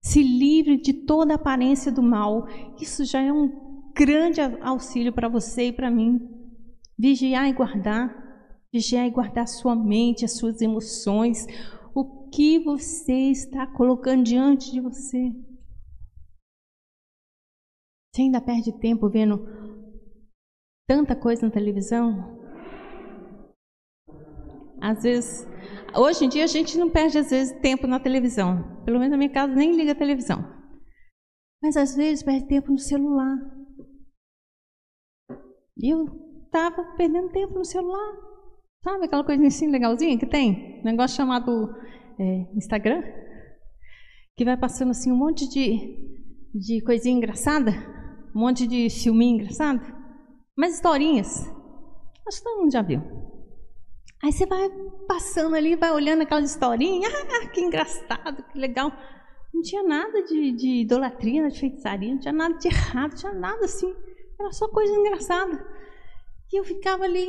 Se livre de toda a aparência do mal. Isso já é um grande auxílio para você e para mim. Vigiar e guardar a sua mente, as suas emoções. O que você está colocando diante de você? Você ainda perde tempo vendo tanta coisa na televisão? Às vezes, hoje em dia a gente não perde às vezes tempo na televisão. Pelo menos na minha casa nem liga a televisão. Mas às vezes perde tempo no celular. E eu estava perdendo tempo no celular. Sabe aquela coisinha assim legalzinha que tem? Um negócio chamado Instagram. Que vai passando assim um monte de coisinha engraçada. Um monte de filminho engraçado. Mas historinhas. Acho que todo mundo já viu. Aí você vai passando ali, vai olhando aquelas historinhas. Que engraçado, que legal. Não tinha nada de idolatria, de feitiçaria, não tinha nada de errado, não tinha nada assim. Era só coisa engraçada. E eu ficava ali,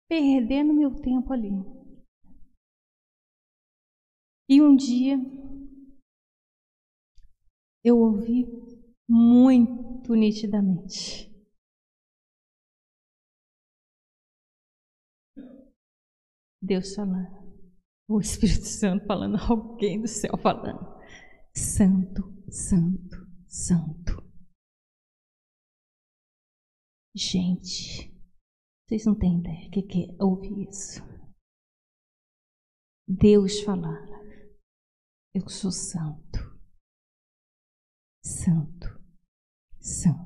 perdendo meu tempo ali. E um dia, eu ouvi muito nitidamente. Deus falando, o Espírito Santo falando, alguém do céu falando, santo, santo, santo. Gente, vocês não têm ideia o que é ouvir isso. Deus falando, eu sou santo, santo, santo.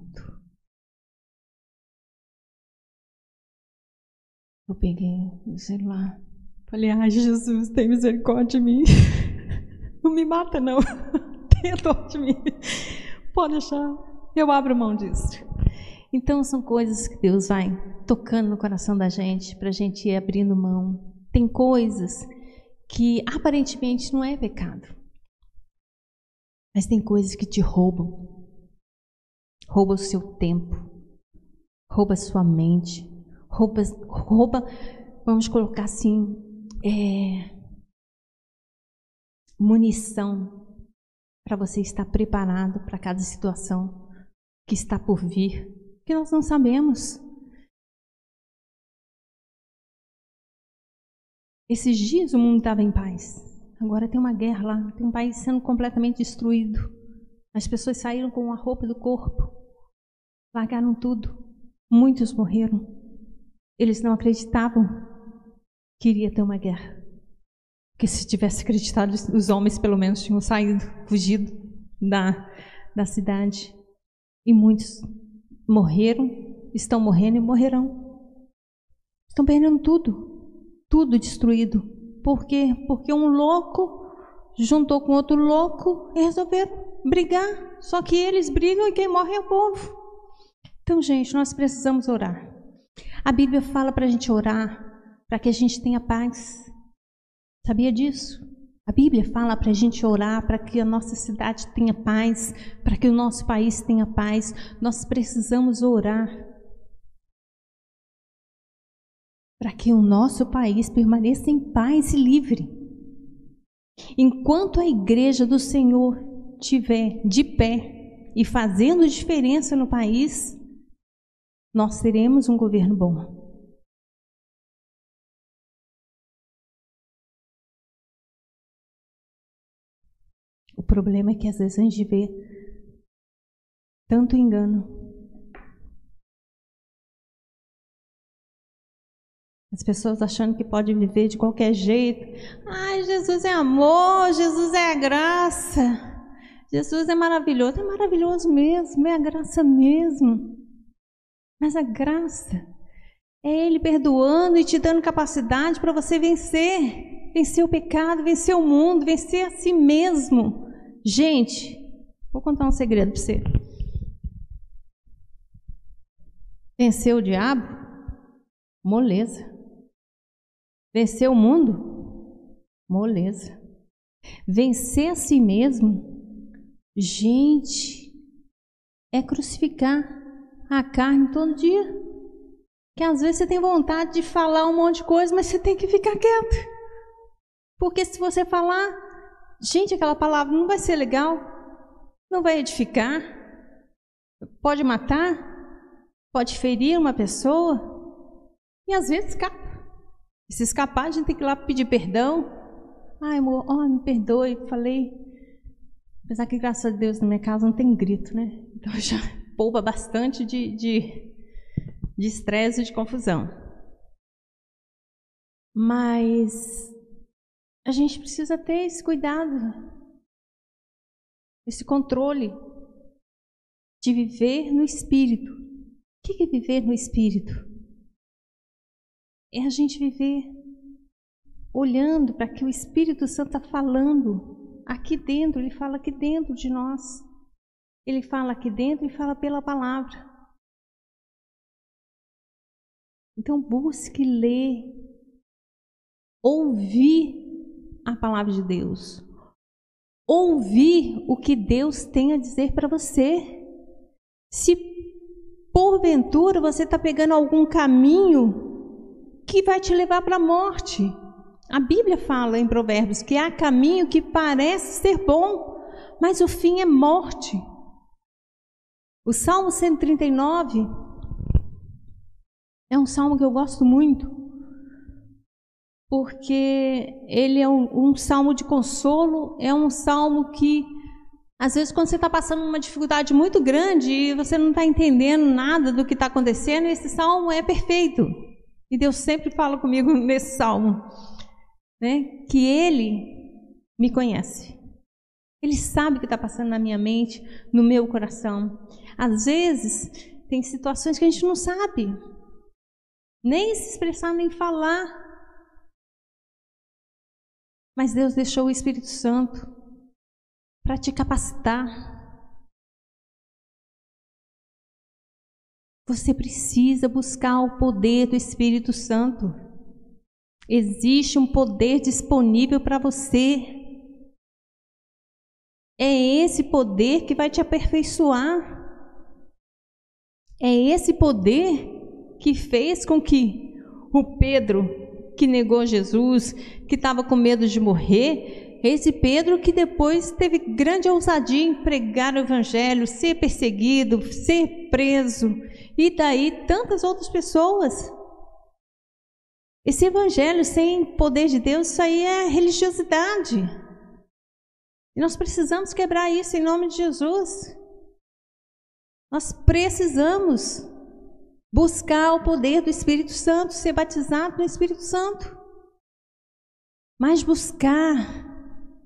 Eu peguei o celular, falei, Jesus, tem misericórdia de mim. Não me mata, não. Tenha dó de mim. Pode deixar, eu abro mão disso. Então, são coisas que Deus vai tocando no coração da gente, para a gente ir abrindo mão. Tem coisas que aparentemente não é pecado. Mas tem coisas que te roubam. Rouba o seu tempo. Rouba a sua mente. Rouba, vamos colocar assim, munição para você estar preparado para cada situação que está por vir, que nós não sabemos. Esses dias o mundo estava em paz, agora tem uma guerra lá, tem um país sendo completamente destruído. As pessoas saíram com a roupa do corpo, largaram tudo, muitos morreram. Eles não acreditavam que iria ter uma guerra. Porque se tivesse acreditado, os homens pelo menos tinham saído, fugido da cidade. E muitos morreram, estão morrendo e morrerão. Estão perdendo tudo destruído. Por quê? Porque um louco juntou com outro louco e resolveram brigar. Só que eles brigam e quem morre é o povo. Então, gente, nós precisamos orar. A Bíblia fala para a gente orar, para que a gente tenha paz. Sabia disso? A Bíblia fala para a gente orar, para que a nossa cidade tenha paz, para que o nosso país tenha paz. Nós precisamos orar para que o nosso país permaneça em paz e livre. Enquanto a igreja do Senhor estiver de pé e fazendo diferença no país, nós teremos um governo bom. O problema é que às vezes a gente vê tanto engano. As pessoas achando que pode viver de qualquer jeito. Ai, Jesus é amor, Jesus é a graça. Jesus é maravilhoso mesmo, é a graça mesmo. Mas a graça é Ele perdoando e te dando capacidade para você vencer. Vencer o pecado, vencer o mundo, vencer a si mesmo. Gente, vou contar um segredo para você. Vencer o diabo? Moleza. Vencer o mundo? Moleza. Vencer a si mesmo? Gente, é crucificar a carne todo dia. Que às vezes você tem vontade de falar um monte de coisa, mas você tem que ficar quieto. Porque se você falar, gente, aquela palavra não vai ser legal, não vai edificar, pode matar, pode ferir uma pessoa, e às vezes escapa. E se escapar, a gente tem que ir lá pedir perdão. Ai, amor, me perdoe, falei. Apesar que, graças a Deus, na minha casa não tem grito, né? Então já poupa bastante de estresse e de confusão. Mas a gente precisa ter esse cuidado, esse controle de viver no Espírito. O que é viver no Espírito? É a gente viver olhando para que o Espírito Santo está falando aqui dentro. Ele fala aqui dentro de nós. Ele fala aqui dentro e fala pela palavra. Então busque ler, ouvir a palavra de Deus. Ouvir o que Deus tem a dizer para você. Se porventura você está pegando algum caminho que vai te levar para a morte. A Bíblia fala em Provérbios que há caminho que parece ser bom, mas o fim é morte. O Salmo 139 é um salmo que eu gosto muito, porque ele é um salmo de consolo, é um salmo que, às vezes, quando você está passando uma dificuldade muito grande e você não está entendendo nada do que está acontecendo, esse salmo é perfeito. E Deus sempre fala comigo nesse salmo, né, que Ele me conhece. Ele sabe o que está passando na minha mente, no meu coração. Às vezes, tem situações que a gente não sabe, nem se expressar, nem falar. Mas Deus deixou o Espírito Santo para te capacitar. Você precisa buscar o poder do Espírito Santo. Existe um poder disponível para você. É esse poder que vai te aperfeiçoar. É esse poder que fez com que o Pedro, que negou Jesus, que estava com medo de morrer, esse Pedro que depois teve grande ousadia em pregar o Evangelho, ser perseguido, ser preso, e daí tantas outras pessoas. Esse Evangelho sem poder de Deus, isso aí é religiosidade. E nós precisamos quebrar isso em nome de Jesus. Nós precisamos buscar o poder do Espírito Santo, ser batizado no Espírito Santo. Mas buscar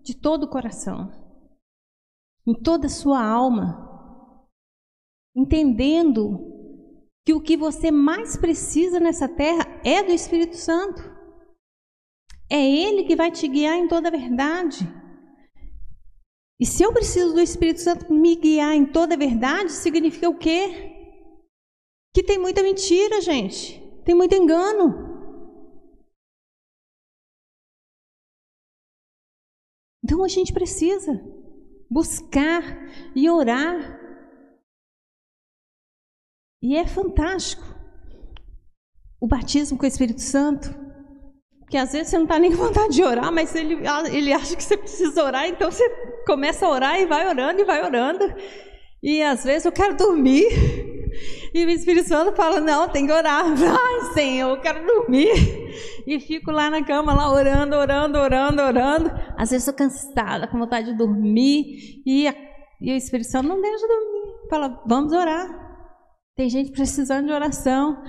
de todo o coração, em toda a sua alma, entendendo que o que você mais precisa nessa terra é do Espírito Santo. É Ele que vai te guiar em toda a verdade. E se eu preciso do Espírito Santo me guiar em toda a verdade, significa o quê? Que tem muita mentira, gente. Tem muito engano. Então a gente precisa buscar e orar. E é fantástico o batismo com o Espírito Santo, porque às vezes você não está nem com vontade de orar, mas ele acha que você precisa orar, então você começa a orar e vai orando e vai orando. E às vezes eu quero dormir e o Espírito Santo fala, não, tem que orar. Ai, Senhor, eu quero dormir. E fico lá na cama, lá orando. Às vezes eu estou cansada, com vontade de dormir, e o Espírito Santo não deixa dormir. Fala, vamos orar. Tem gente precisando de oração.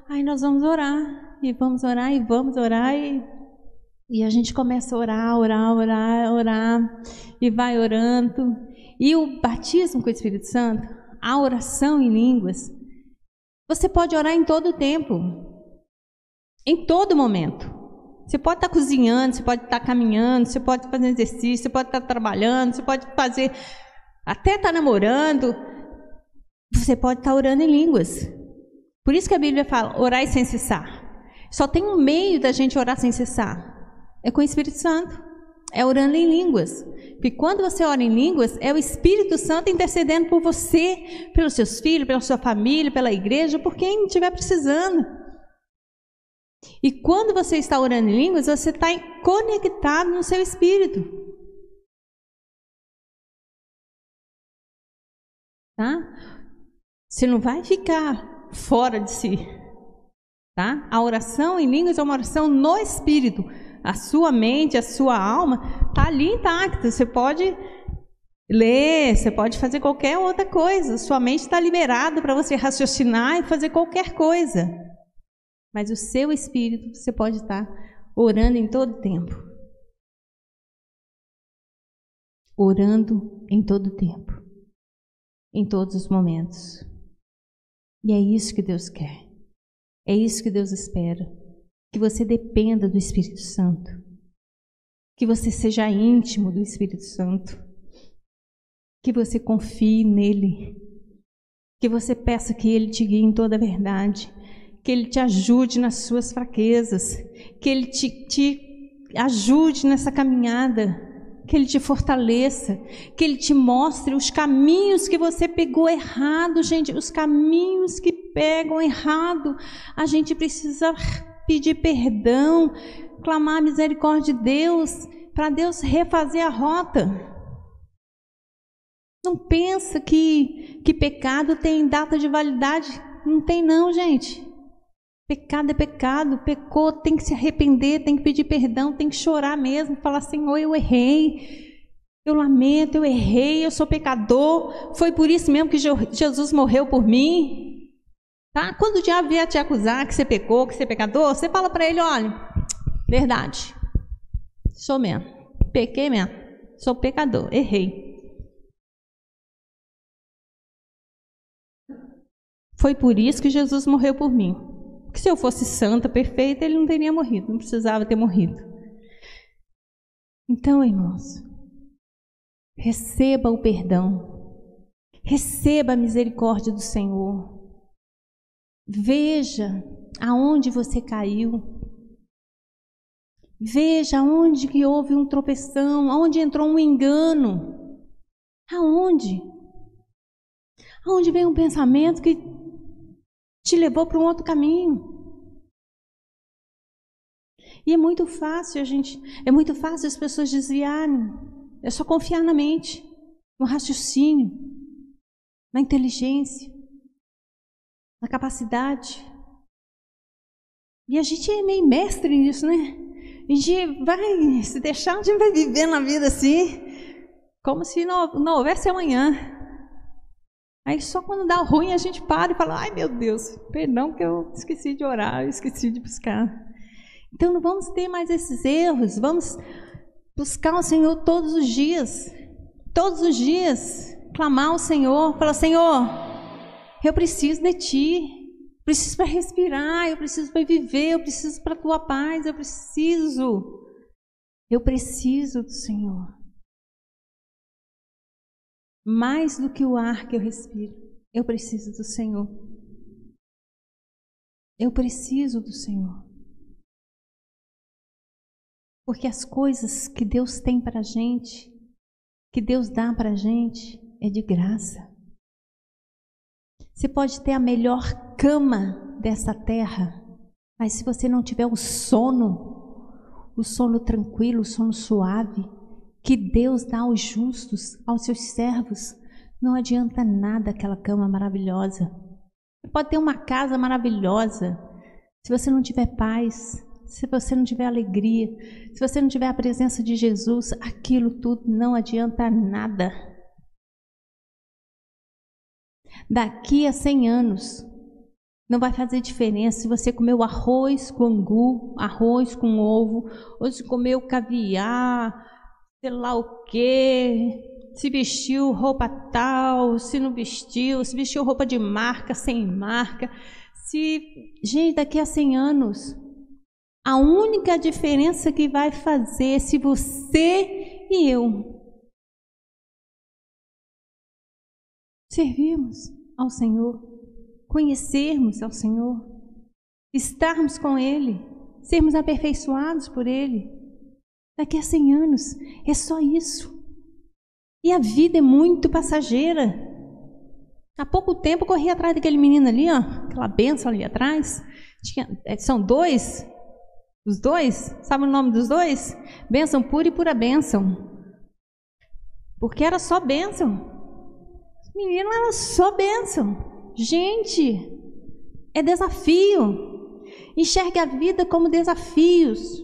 Aí nós vamos orar, e vamos orar, e vamos orar, e a gente começa a orar, e vai orando. E o batismo com o Espírito Santo, a oração em línguas, você pode orar em todo o tempo, em todo momento. Você pode estar cozinhando, você pode estar caminhando, você pode fazer exercício, você pode estar trabalhando, você pode fazer, até estar namorando, você pode estar orando em línguas. Por isso que a Bíblia fala, orai sem cessar. Só tem um meio da gente orar sem cessar, é com o Espírito Santo, é orando em línguas. Porque quando você ora em línguas, é o Espírito Santo intercedendo por você, pelos seus filhos, pela sua família, pela igreja, por quem estiver precisando. E quando você está orando em línguas, você está conectado no seu espírito. Tá? Você não vai ficar fora de si. Tá? A oração em línguas é uma oração no espírito. A sua mente, a sua alma está ali intacta. Você pode ler, você pode fazer qualquer outra coisa. Sua mente está liberada para você raciocinar e fazer qualquer coisa. Mas o seu espírito, você pode estar orando em todo tempo. Orando em todo tempo. Em todos os momentos. E é isso que Deus quer. É isso que Deus espera. Que você dependa do Espírito Santo. Que você seja íntimo do Espírito Santo. Que você confie nele. Que você peça que ele te guie em toda a verdade. Que ele te ajude nas suas fraquezas. Que ele te ajude nessa caminhada. Que ele te fortaleça. Que ele te mostre os caminhos que você pegou errado, gente. Os caminhos que pegam errado. A gente precisa pedir perdão, clamar a misericórdia de Deus, para Deus refazer a rota. Não pensa que pecado tem data de validade. Não tem não, gente. Pecado é pecado, pecou, tem que se arrepender, tem que pedir perdão, tem que chorar mesmo, falar, Senhor, eu errei, eu lamento, eu errei, eu sou pecador, foi por isso mesmo que Jesus morreu por mim. Tá? Quando o diabo vier te acusar que você pecou, que você é pecador, você fala para ele, olha, verdade, sou mesmo, pequei mesmo, sou pecador, errei. Foi por isso que Jesus morreu por mim. Porque se eu fosse santa, perfeita, ele não teria morrido, não precisava ter morrido. Então, irmãos, receba o perdão, receba a misericórdia do Senhor. Veja aonde você caiu. Veja aonde que houve um tropeção, aonde entrou um engano. Aonde? Aonde veio um pensamento que te levou para um outro caminho. E é muito fácil as pessoas desviarem. É só confiar na mente, no raciocínio, na inteligência, na capacidade. E a gente é meio mestre nisso, né? A gente vai se deixar, a gente vai viver na vida assim, como se não houvesse amanhã. Aí só quando dá ruim a gente para e fala, ai meu Deus, perdão que eu esqueci de orar, eu esqueci de buscar. Então não vamos ter mais esses erros, vamos buscar o Senhor todos os dias, clamar ao Senhor, falar, Senhor, eu preciso de Ti, preciso para respirar, eu preciso para viver, eu preciso para a Tua paz, eu preciso do Senhor. Mais do que o ar que eu respiro, eu preciso do Senhor. Eu preciso do Senhor. Porque as coisas que Deus tem para a gente, que Deus dá para a gente, é de graça. Você pode ter a melhor cama dessa terra, mas se você não tiver o sono tranquilo, o sono suave, que Deus dá aos justos, aos seus servos, não adianta nada aquela cama maravilhosa. Você pode ter uma casa maravilhosa, se você não tiver paz, se você não tiver alegria, se você não tiver a presença de Jesus, aquilo tudo não adianta nada. Daqui a 100 anos, não vai fazer diferença se você comeu arroz com angu, arroz com ovo, ou se comeu caviar, sei lá o quê, se vestiu roupa tal, se não vestiu, se vestiu roupa de marca, sem marca. Gente, daqui a 100 anos, a única diferença que vai fazer é se você e eu servirmos ao Senhor, conhecermos ao Senhor, estarmos com Ele, sermos aperfeiçoados por Ele. Daqui a 100 anos, é só isso. E a vida é muito passageira. Há pouco tempo eu corri atrás daquele menino ali, ó, aquela bênção ali atrás. São dois, os dois, sabe o nome dos dois? Bênção pura e pura bênção. Porque era só bênção. O menino era só bênção. Gente, é desafio. Enxergue a vida como desafios.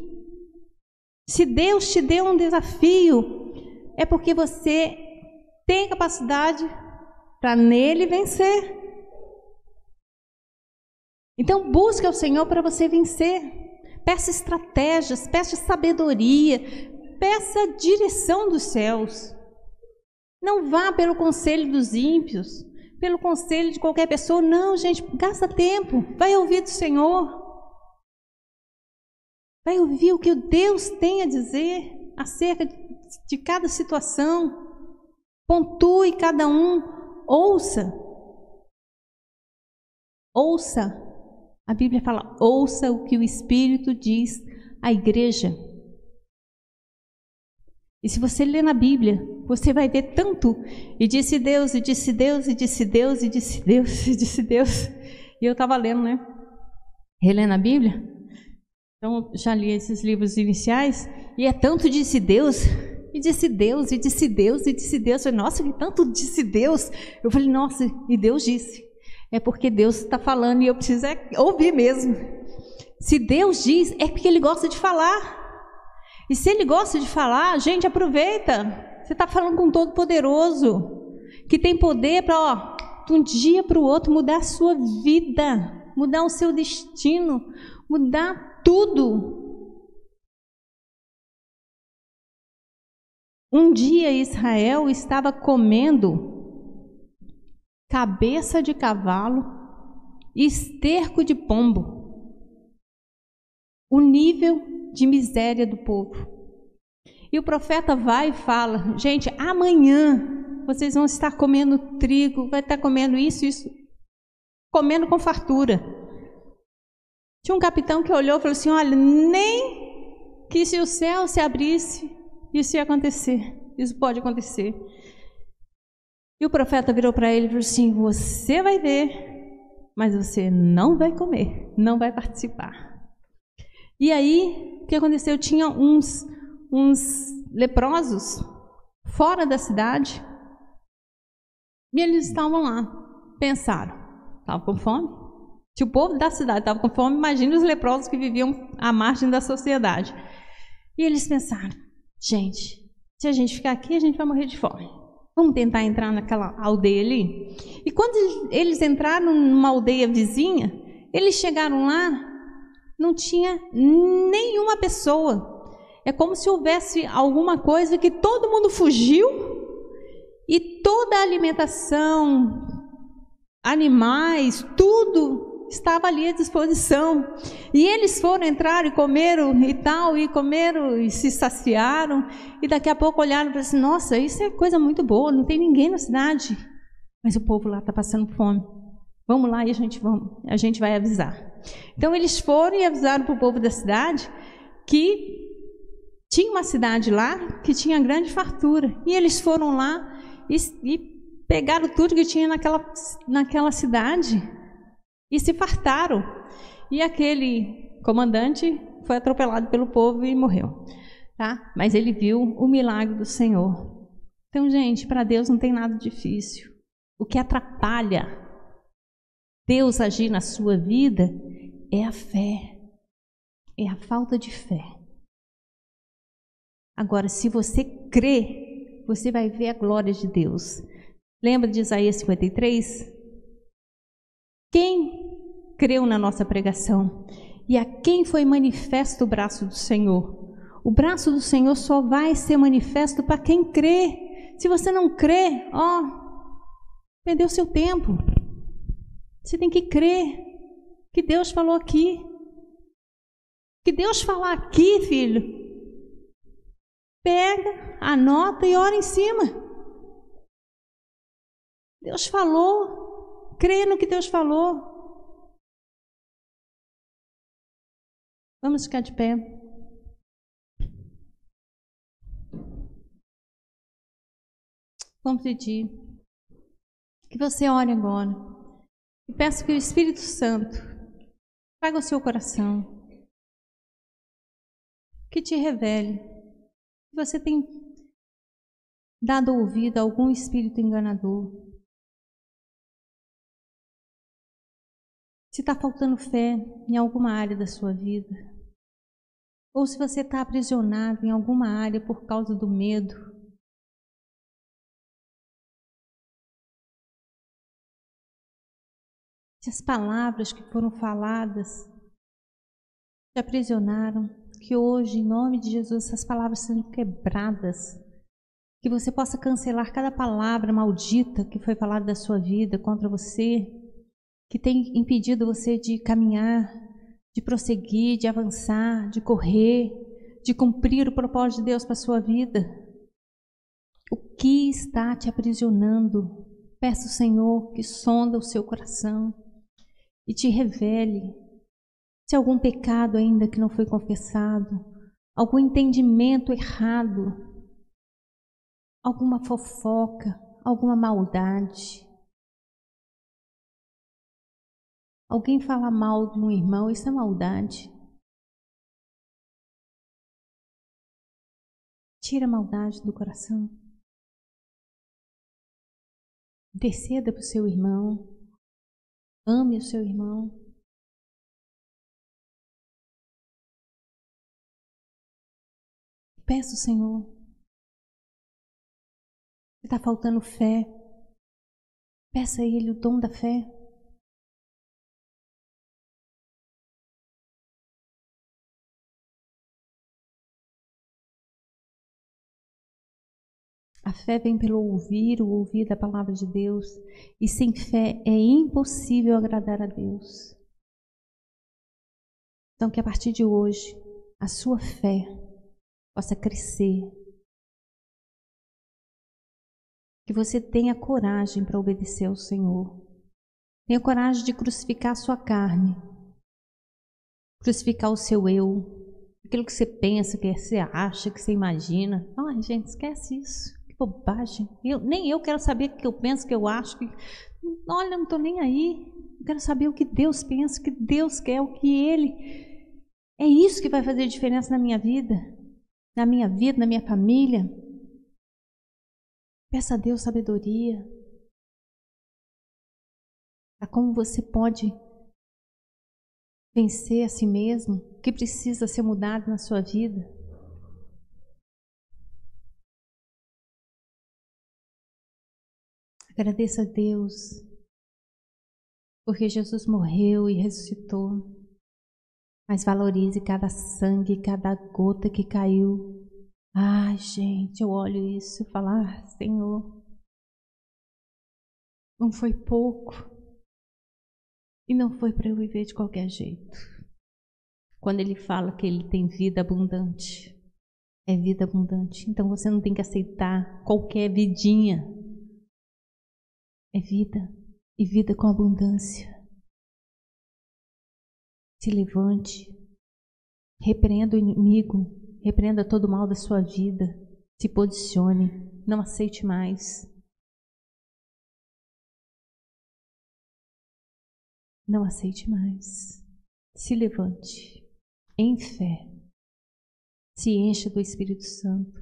Se Deus te deu um desafio, é porque você tem capacidade para nele vencer. Então busque ao Senhor para você vencer. Peça estratégias, peça sabedoria, peça direção dos céus. Não vá pelo conselho dos ímpios, pelo conselho de qualquer pessoa. Não, gente, gasta tempo. Vai ouvir do Senhor. Vai ouvir o que Deus tem a dizer acerca de cada situação. Pontue cada um. Ouça. Ouça. A Bíblia fala, ouça o que o Espírito diz à igreja. E se você ler na Bíblia, você vai ver tanto. E disse Deus, e disse Deus, e disse Deus, e disse Deus, e disse Deus. E eu estava lendo, né? Relendo a Bíblia. Então, já li esses livros iniciais. E é tanto disse Deus, e disse Deus, e disse Deus, e disse Deus. Eu falei, nossa, que tanto disse Deus. Eu falei, nossa, e Deus disse. É porque Deus está falando e eu preciso ouvir mesmo. Se Deus diz, é porque Ele gosta de falar. E se Ele gosta de falar, gente, aproveita. Você está falando com o Todo-Poderoso, que tem poder para, de um dia para o outro, mudar a sua vida, mudar o seu destino, mudar tudo. Um dia Israel estava comendo cabeça de cavalo e esterco de pombo. O nível de miséria do povo. E o profeta vai e fala, gente, amanhã vocês vão estar comendo trigo, vai estar comendo isso, comendo com fartura. Tinha um capitão que olhou e falou assim, olha, nem que se o céu se abrisse, isso ia acontecer, isso pode acontecer. E o profeta virou para ele e falou assim, você vai ver, mas você não vai comer, não vai participar. E aí, o que aconteceu? Tinha uns leprosos fora da cidade e eles estavam lá, pensaram, estavam com fome. Se o povo da cidade estava com fome, imagine os leprosos que viviam à margem da sociedade. E eles pensaram, gente, se a gente ficar aqui, a gente vai morrer de fome. Vamos tentar entrar naquela aldeia ali? E quando eles entraram numa aldeia vizinha, eles chegaram lá, não tinha nenhuma pessoa. É como se houvesse alguma coisa que todo mundo fugiu e toda a alimentação, animais, tudo estava ali à disposição. E eles foram, entraram e comeram e tal, e comeram e se saciaram. E daqui a pouco olharam e falaram assim, nossa, isso é coisa muito boa, não tem ninguém na cidade. Mas o povo lá está passando fome. Vamos lá e a gente vai avisar. Então eles foram e avisaram para o povo da cidade que tinha uma cidade lá que tinha grande fartura. E eles foram lá e pegaram tudo que tinha naquela cidade e se fartaram. E aquele comandante foi atropelado pelo povo e morreu. Tá? Mas ele viu o milagre do Senhor. Então, gente, para Deus não tem nada difícil. O que atrapalha Deus agir na sua vida é a fé. é a falta de fé. Agora, se você crê, você vai ver a glória de Deus. Lembra de Isaías 53? Quem creu na nossa pregação? E a quem foi manifesto o braço do Senhor? O braço do Senhor só vai ser manifesto para quem crê. Se você não crê, perdeu seu tempo. Você tem que crer que Deus falou aqui. Que Deus falar aqui, filho. Pega, anota e ora em cima. Deus falou. Crê no que Deus falou. Vamos ficar de pé. Vamos pedir que você ore agora. E peço que o Espírito Santo traga ao seu coração. Que te revele. Se você tem dado ouvido a algum espírito enganador. Se está faltando fé em alguma área da sua vida. Ou se você está aprisionado em alguma área por causa do medo. Se as palavras que foram faladas te aprisionaram, que hoje, em nome de Jesus, essas palavras sejam quebradas. Que você possa cancelar cada palavra maldita que foi falada da sua vida contra você, que tem impedido você de caminhar, de prosseguir, de avançar, de correr, de cumprir o propósito de Deus para a sua vida. O que está te aprisionando? Peça ao Senhor que sonda o seu coração e te revele se algum pecado ainda que não foi confessado, algum entendimento errado, alguma fofoca, alguma maldade. Alguém fala mal de um irmão, isso é maldade. Tira a maldade do coração. Interceda para o seu irmão. Ame o seu irmão. Peça ao Senhor. Se está faltando fé, peça a Ele o dom da fé. A fé vem pelo ouvir, o ouvir da palavra de Deus. E sem fé é impossível agradar a Deus. Então que a partir de hoje, a sua fé possa crescer. Que você tenha coragem para obedecer ao Senhor. Tenha coragem de crucificar a sua carne. Crucificar o seu eu. Aquilo que você pensa, que você acha, que você imagina. Ai, gente, esquece isso. Que bobagem. Nem eu quero saber o que eu penso, o que eu acho. Olha, eu não estou nem aí. Eu quero saber o que Deus pensa, o que Deus quer, o que Ele... É isso que vai fazer diferença na minha vida. Na minha família. Peça a Deus sabedoria. Para como você pode vencer a si mesmo. O que precisa ser mudado na sua vida. Agradeça a Deus. Porque Jesus morreu e ressuscitou. Mas valorize cada sangue, cada gota que caiu. Ai, gente, eu olho isso e falo, Senhor, não foi pouco. E não foi para eu viver de qualquer jeito. Quando Ele fala que Ele tem vida abundante, é vida abundante. Então você não tem que aceitar qualquer vidinha. É vida, e vida com abundância. Se levante, repreenda o inimigo, repreenda todo o mal da sua vida, se posicione, não aceite mais. Não aceite mais. Se levante, em fé, se encha do Espírito Santo.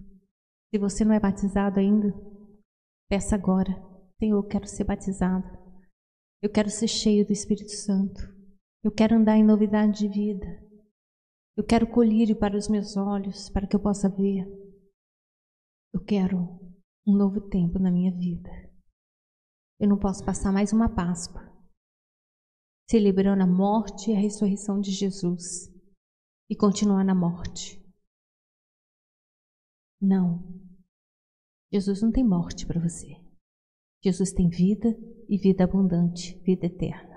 Se você não é batizado ainda, peça agora. Senhor, eu quero ser batizado. Eu quero ser cheio do Espírito Santo. Eu quero andar em novidade de vida. Eu quero colírio para os meus olhos, para que eu possa ver. Eu quero um novo tempo na minha vida. Eu não posso passar mais uma Páscoa celebrando a morte e a ressurreição de Jesus e continuar na morte. Não. Jesus não tem morte para você. Jesus tem vida e vida abundante, vida eterna.